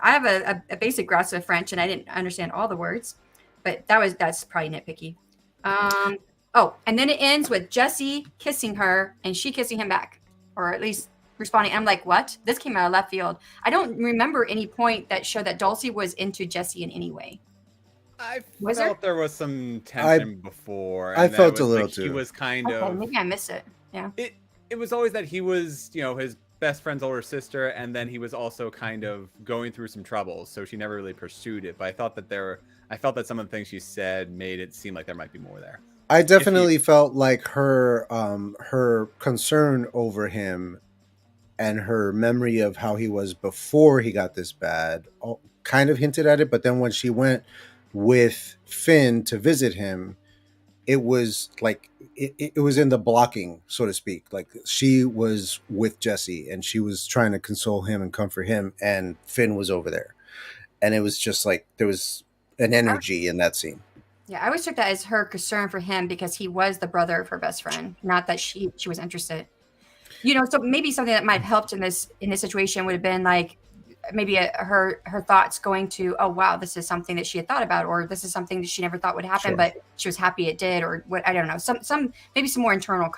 have a basic grasp of French, and I didn't understand all the words, but that's probably nitpicky. And then it ends with Jesse kissing her and she kissing him back, or at least responding. I'm like, what? This came out of left field. I don't remember any point that showed that Dulci was into Jesse in any way. I felt there was some tension before. And I felt a little too. He was kind of. Maybe I missed it. Yeah. It was always that he was, his best friend's older sister, and then he was also kind of going through some troubles, so she never really pursued it. But I thought that I felt that some of the things she said made it seem like there might be more there. I definitely felt like her concern over him and her memory of how he was before he got this bad kind of hinted at it. But then when she went with Finn to visit him, it was like it was in the blocking, so to speak. Like she was with Jesse and she was trying to console him and comfort him, and Finn was over there, and it was just like there was an energy in that scene. Yeah, I always took that as her concern for him because he was the brother of her best friend, not that she was interested. You know, so maybe something that might have helped in this situation would have been like maybe her thoughts going to, oh wow, this is something that she had thought about, or this is something that she never thought would happen, but she was happy it did, or what, I don't know, some maybe some more internal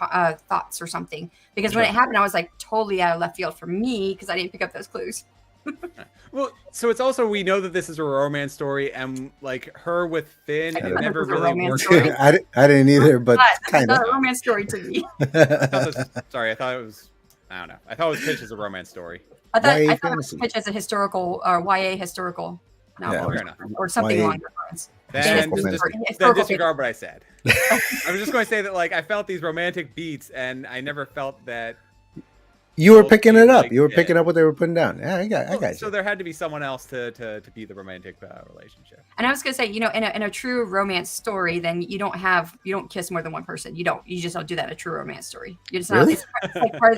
thoughts or something. Because when it happened, I was like totally out of left field for me because I didn't pick up those clues. Well, so it's also, we know that this is a romance story, and like her with Finn, it never really worked. I didn't either, but kind of a romance story to me. I thought it was pitched as a romance story. I thought it was pitched as a historical or YA historical novel or something along those lines. Then disregard what I said. I was just going to say that like I felt these romantic beats, and I never felt that. You were picking it up. You were picking up what they were putting down. Yeah, I got you. So there had to be someone else to be the romantic relationship. And I was gonna say, you know, in a true romance story, then you don't kiss more than one person. You just don't do that in a true romance story. You just really?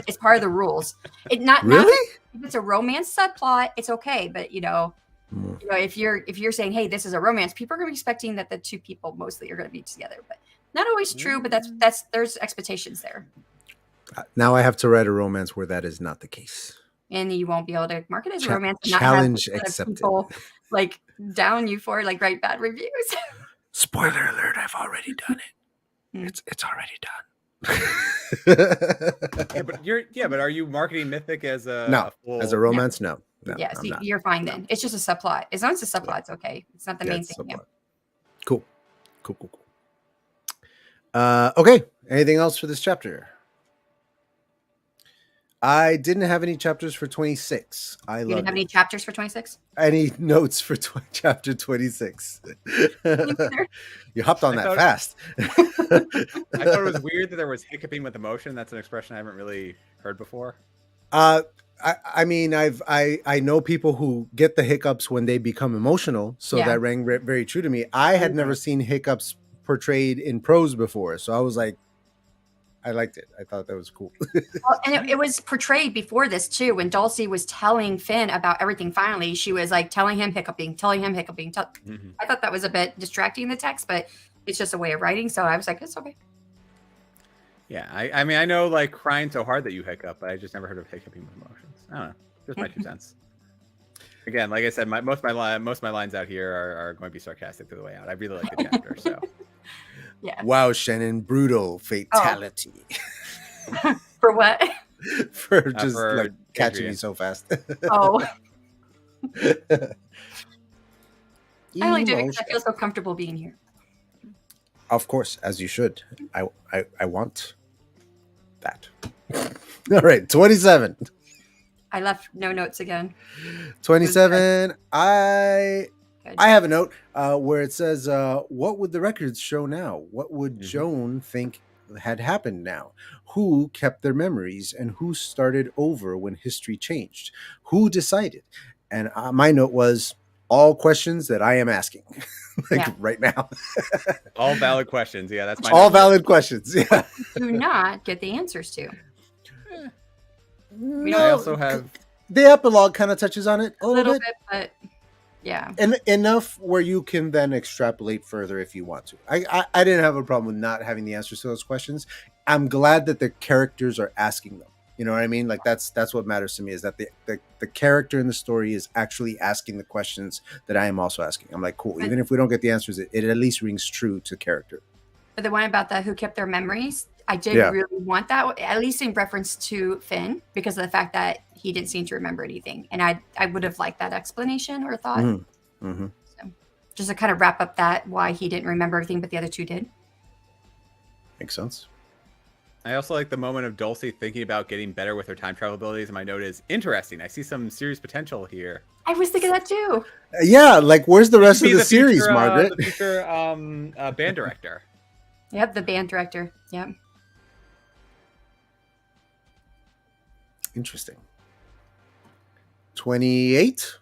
It's part of the rules. Not if it's a romance subplot, it's okay. But you know, if you're saying, hey, this is a romance, people are gonna be expecting that the two people mostly are gonna be together. But not always true. But there's expectations there. Now I have to write a romance where that is not the case. And you won't be able to market it as a romance. And Challenge not have accepted. People like down you for like write bad reviews. Spoiler alert! I've already done it. It's already done. but are you marketing Mythic as as a romance? No. Yeah, so you're fine then. It's just a subplot. As long as it's a subplot, it's okay. It's not the main thing. Yeah. Cool. Okay. Anything else for this chapter? I didn't have any chapters for 26. You didn't have any chapters for 26? Any notes for chapter 26? You hopped on that fast. I thought it was weird that there was hiccuping with emotion. That's an expression I haven't really heard before. I mean, I know people who get the hiccups when they become emotional, so that rang very true to me. I had never seen hiccups portrayed in prose before, so I was like, I liked it. I thought that was cool. Well, and it was portrayed before this too. When Dulci was telling Finn about everything, finally, she was like telling him hiccuping. I thought that was a bit distracting in the text, but it's just a way of writing. So I was like, it's okay. Yeah, I mean, I know like crying so hard that you hiccup, but I just never heard of hiccuping with emotions. I don't know, just my 2 cents. Again, like I said, most of my lines out here are going to be sarcastic to the way out. I really like the chapter, so. Yeah. Wow, Shannon, brutal fatality. Oh. For what? for like catching me so fast. Oh. I only do it because I feel so comfortable being here. Of course, as you should. I want that. All right, 27. I left no notes again. 27. I have a note where it says, what would the records show now? What would Joan think had happened now? Who kept their memories and who started over when history changed? Who decided? And my note was all questions that I am asking right now. All valid questions. Yeah, that's my all valid questions. Yeah. Do not get the answers to. No, I also have the epilogue kind of touches on it a little bit, but yeah, and enough where you can then extrapolate further if you want to. I didn't have a problem with not having the answers to those questions. I'm glad that the characters are asking them. You know what I mean? Like that's what matters to me, is that the character in the story is actually asking the questions that I am also asking. I'm like, cool. Even if we don't get the answers, it at least rings true to character. But the one about the who kept their memories, I did really want that, at least in reference to Finn, because of the fact that he didn't seem to remember anything. And I would have liked that explanation or thought. Mm-hmm. So, just to kind of wrap up that, why he didn't remember everything, but the other two did. Makes sense. I also like the moment of Dulci thinking about getting better with her time travel abilities, and my note is interesting. I see some serious potential here. I was thinking that too. Yeah, like where's the rest of the series, future, Margaret? The future band director. Yep, the band director. Yep. Interesting. 28.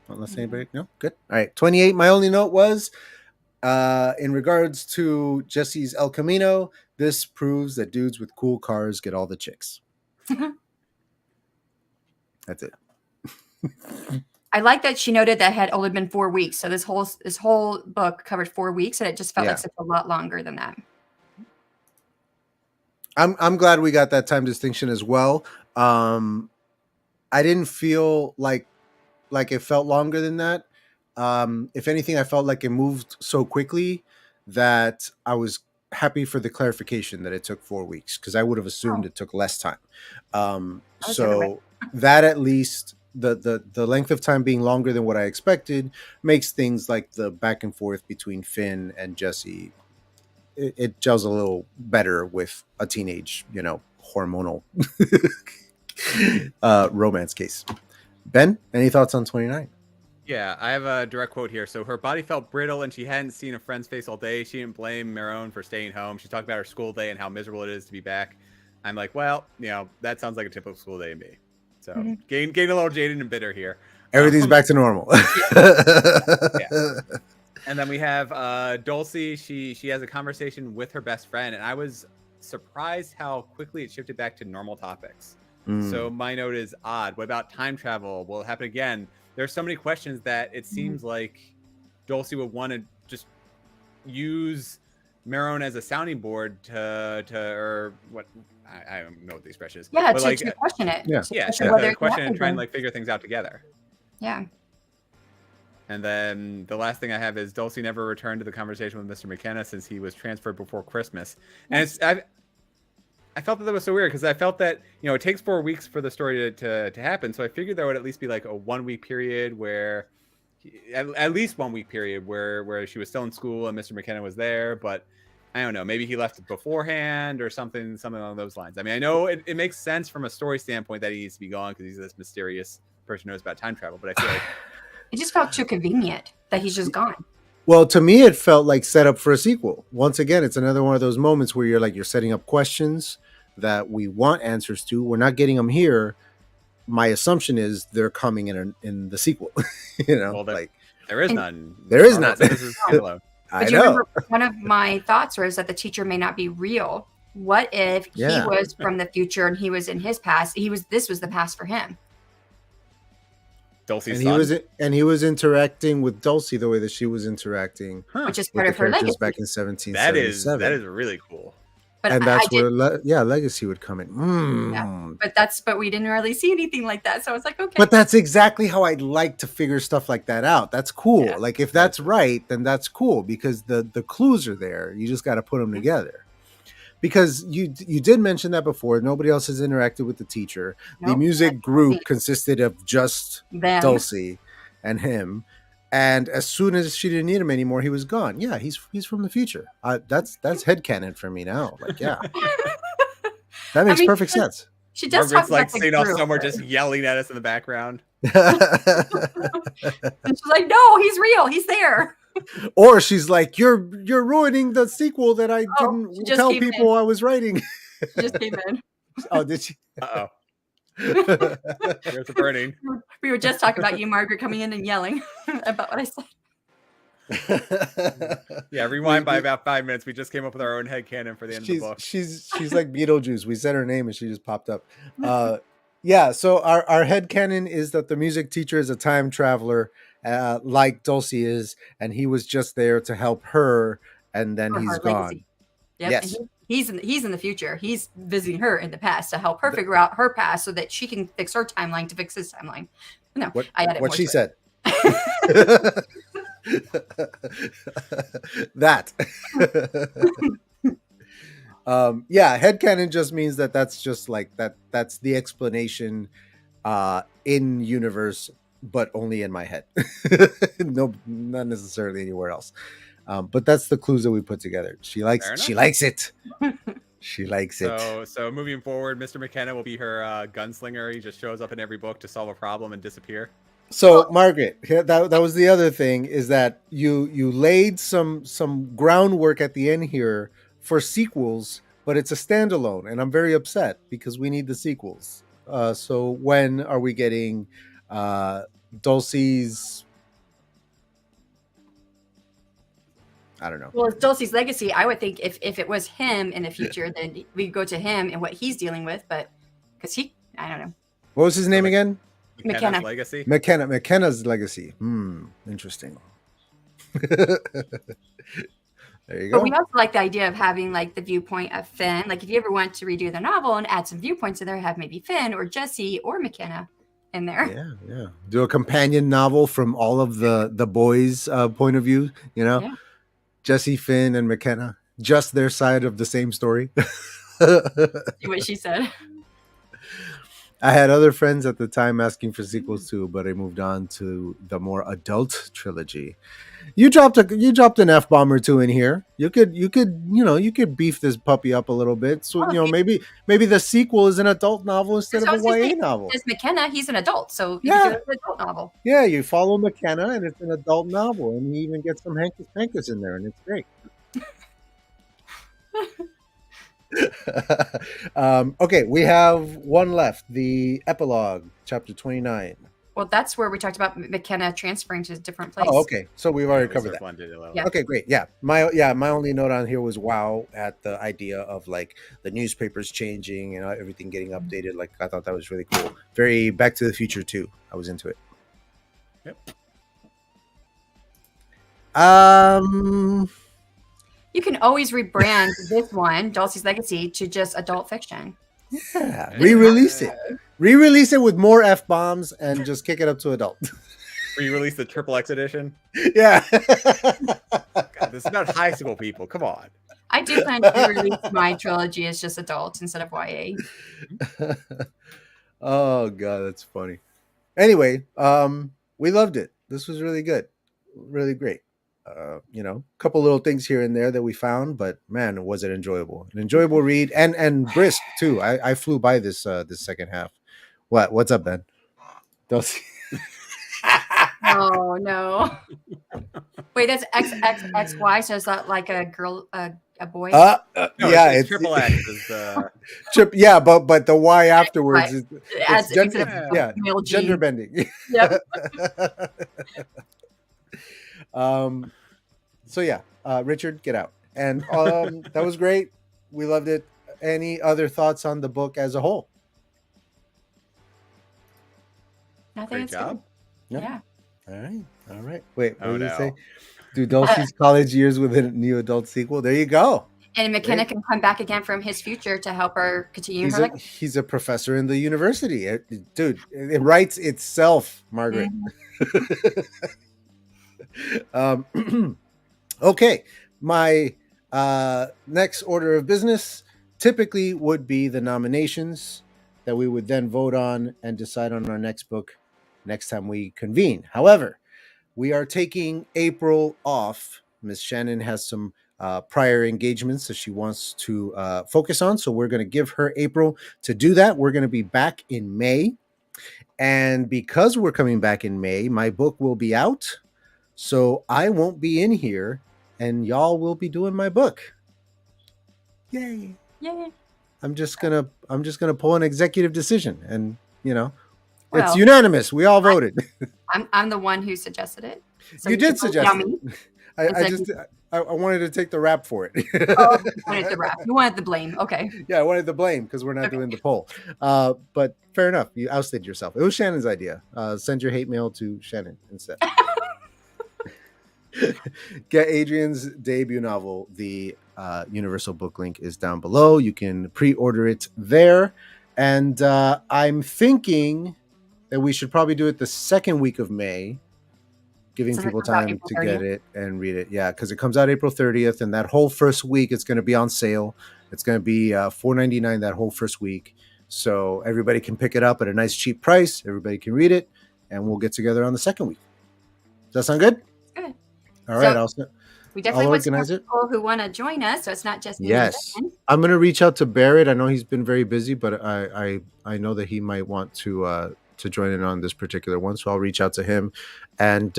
Unless anybody, no, good. All right, 28. My only note was, in regards to Jesse's El Camino, this proves that dudes with cool cars get all the chicks. That's it. I like that she noted that had only been 4 weeks. So this whole book covered 4 weeks, and it just felt like such a lot longer than that. I'm glad we got that time distinction as well. I didn't feel like it felt longer than that. If anything, I felt like it moved so quickly that I was happy for the clarification that it took 4 weeks, because I would have assumed it took less time. So that, at least the length of time being longer than what I expected, makes things like the back and forth between Finn and Jesse, it gels a little better with a teenage, hormonal romance case. Ben, any thoughts on 29? Yeah, I have a direct quote here. So her body felt brittle and she hadn't seen a friend's face all day. She didn't blame Marone for staying home. She talked about her school day and how miserable it is to be back. I'm like, well, that sounds like a typical school day to me. So getting a little jaded and bitter here. Everything's back to normal. Yeah. And then we have Dulci. She has a conversation with her best friend, and I was surprised how quickly it shifted back to normal topics. So my note is odd. What about time travel? Will it happen again? There's so many questions that it seems like Dulci would want to just use Marone as a sounding board or what? I don't know what the expression is. Yeah, to question it. Yeah, to question and try and figure things out together. Yeah. And then the last thing I have is Dulci never returned to the conversation with Mr. McKenna since he was transferred before Christmas. And I felt that was so weird, because I felt that, it takes 4 weeks for the story to happen. So I figured there would at least be like a 1 week period where, at least 1 week period where she was still in school and Mr. McKenna was there. But I don't know, maybe he left beforehand or something along those lines. I mean, I know it makes sense from a story standpoint that he needs to be gone because he's this mysterious person who knows about time travel. But I feel like it just felt too convenient that he's just gone. Well, to me, it felt like set up for a sequel. Once again, it's another one of those moments where you're setting up questions that we want answers to. We're not getting them here. My assumption is they're coming in the sequel. Well, there is none. There is none. This is standalone. I you know. Remember, one of my thoughts was that the teacher may not be real. What if he was from the future and he was in his past? This was the past for him. Dulci's he was interacting with Dulci the way that she was interacting, which is part of her legacy back in 1777. That is really cool. But and that's where legacy would come in. Yeah, but we didn't really see anything like that, so it's like, okay. But that's exactly how I'd like to figure stuff like that out. That's cool. Yeah. Like, if that's right, then that's cool, because the clues are there. You just got to put them together. Because you did mention that before. Nobody else has interacted with the teacher. Nope, the music group consisted of just Dulci and him. And as soon as she didn't need him anymore, he was gone. Yeah, he's from the future. That's headcanon for me now. Like, yeah, that makes perfect sense. She does Margaret's like sitting off somewhere, just yelling at us in the background. And she's like, "No, he's real. He's there." Or she's like, "You're ruining the sequel that I didn't tell people I was writing." She just came in. Oh, did she? Uh-oh. Here's the burning. We were just talking about you, Margaret, coming in and yelling about what I said. Yeah, rewind by about 5 minutes. We just came up with our own headcanon for the end of the book. She's like Beetlejuice. We said her name and she just popped up. So our headcanon is that the music teacher is a time traveler, like Dulci is, and he was just there to help her, and then he's gone. Yep. Yes. He's in the future. He's visiting her in the past to help her figure out her past so that she can fix her timeline to fix his timeline. No, I added what she said. That. Headcanon just means that's just like that's the explanation in universe, but only in my head. No, not necessarily anywhere else. But that's the clues that we put together. She likes it. She likes it. So moving forward, Mr. McKenna will be her gunslinger. He just shows up in every book to solve a problem and disappear. So Margaret, that was the other thing, is that you laid some groundwork at the end here for sequels, but it's a standalone, and I'm very upset because we need the sequels. So when are we getting Dulci's? I don't know. Well, it's Dulci's legacy. I would think if it was him in the future, then we go to him and what he's dealing with. But because I don't know. What was his name again? McKenna. Legacy. McKenna's legacy. Interesting. There you go. But we also like the idea of having like the viewpoint of Finn. Like if you ever want to redo the novel and add some viewpoints in there, have maybe Finn or Jesse or McKenna in there. Yeah. Do a companion novel from all of the boys' point of view. You know, Jesse, Finn, and McKenna, just their side of the same story. See what she said. I had other friends at the time asking for sequels too, but I moved on to the more adult trilogy. You dropped an F-bomb or two in here. You could beef this puppy up a little bit. So maybe the sequel is an adult novel instead of a YA novel. Because McKenna, he's an adult, so you can do an adult novel. Yeah, you follow McKenna and it's an adult novel, and you even get some Hankus Pankus in there, and it's great. Okay, we have one left, the epilogue, chapter 29. Well, that's where we talked about McKenna transferring to a different place. Oh, okay. So we've already covered that. Yeah. Okay, great. Yeah. My only note on here was wow at the idea of like the newspapers changing and everything getting updated. Like I thought that was really cool. Very Back to the Future too. I was into it. Yep. You can always rebrand this one, Dulci's Legacy, to just adult fiction. Yeah, re-release it with more F-bombs and just kick it up to adult. Re-release the XXX edition. Yeah. God, this is about high school people. Come on. I do plan to re-release my trilogy as just adult instead of YA. Oh God, that's funny. Anyway, we loved it. This was really good, really great. A couple little things here and there that we found, but man, was it enjoyable. An enjoyable read and brisk too. I flew by this second half. What's up, Ben? Dulci. Oh no. Wait, that's XXXY, so is that like a girl, a boy? No, yeah, it's triple X is yeah, but the Y afterwards is gender bending. Yep. So yeah, Richard, get out. And that was great. We loved it. Any other thoughts on the book as a whole? Nothing. Great job. Yeah. All right. Wait, what did you say? Do Dulci's college years with a new adult sequel? There you go. And McKenna can come back again from his future to help her continue her life. He's a professor in the university. Dude, it writes itself, Margaret. Mm-hmm. Okay, my next order of business typically would be the nominations that we would then vote on and decide on our next book next time we convene. However, we are taking April off. Miss Shannon has some prior engagements that she wants to focus on, so we're going to give her April to do that. We're going to be back in May, and because we're coming back in May, my book will be out, so I won't be in here, and y'all will be doing my book. Yay! I'm just gonna pull an executive decision, and it's unanimous. We all voted. I'm the one who suggested it. So you did suggest it. I wanted to take the rap for it. Oh, you wanted the rap. You wanted the blame. Okay. Yeah, I wanted the blame because we're not doing the poll. But fair enough. You ousted yourself. It was Shannon's idea. Send your hate mail to Shannon instead. Get Adrian's debut novel. The Universal Book link is down below. You can pre-order it there. And I'm thinking that we should probably do it the second week of May, giving people time to get it and read it. Yeah, because it comes out April 30th, and that whole first week it's going to be on sale. It's going to be $4.99 that whole first week. So everybody can pick it up at a nice cheap price. Everybody can read it, and we'll get together on the second week. Does that sound good? Good. All right. We definitely I'll want some more organize it. people who want to join us, so it's not just me Yes. and Ben. I'm gonna reach out to Barrett. I know he's been very busy, but I know that he might want to join in on this particular one. So I'll reach out to him. And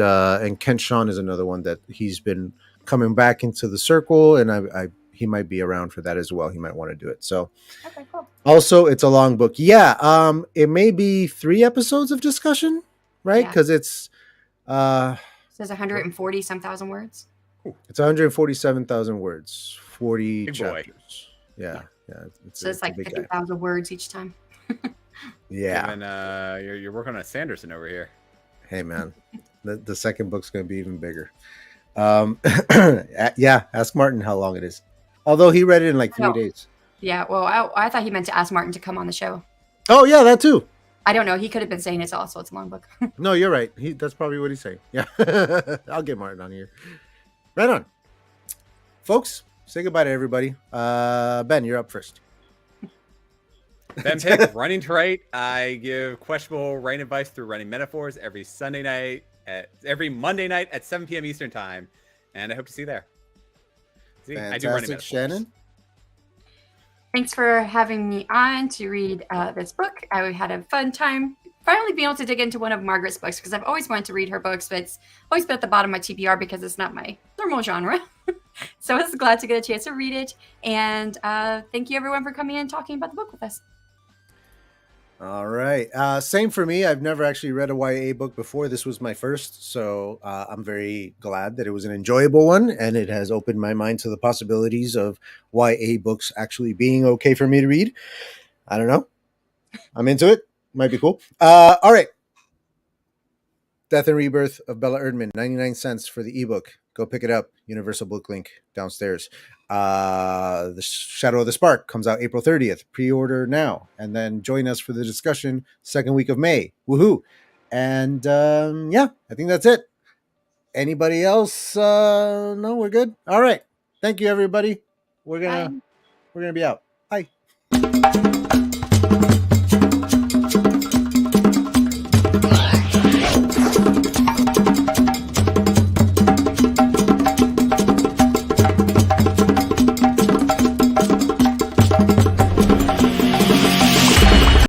Kent Sean is another one that he's been coming back into the circle, and I he might be around for that as well. He might want to do it. So Okay, cool. also it's a long book. Yeah. It may be 3 episodes of discussion, right? Yeah. Because it's It says 140 some thousand words. it's 147,000 words, 40 Big boy. chapters. Yeah. So it's like a big guy. 50,000 words each time. Yeah. And you're working on a Sanderson over here. Hey man, the second book's going to be even bigger. Yeah, ask Martin how long it is. Although he read it in like 3 No. days. Yeah, well, I thought he meant to ask Martin to come on the show. Oh yeah, that too. I don't know. He could have been saying it's a long book. No, you're right. That's probably what he's saying. Yeah, I'll get Martin on here. Right on, folks. Say goodbye to everybody. Ben, you're up first. Ben Pick, Running to Write. I give questionable writing advice through writing metaphors every Monday night at 7 p.m. Eastern time, and I hope to see you there. See, I do running Fantastic, metaphors. Shannon. Thanks for having me on to read this book. I had a fun time finally being able to dig into one of Margaret's books because I've always wanted to read her books, but it's always been at the bottom of my TBR because it's not my normal genre. So I was glad to get a chance to read it. And thank you everyone for coming in and talking about the book with us. All right. Same for me. I've never actually read a YA book before. This was my first. So I'm very glad that it was an enjoyable one. And it has opened my mind to the possibilities of YA books actually being okay for me to read. I don't know. I'm into it. Might be cool. All right. Death and Rebirth of Bella Erdman, 99 cents for the ebook. Go pick it up. Universal Book Link downstairs. The Shadow of the Spark comes out April 30th. Pre-order now. And then join us for the discussion second week of May. Woohoo. And yeah, I think that's it. Anybody else? No, we're good. All right. Thank you, everybody. We're gonna be out.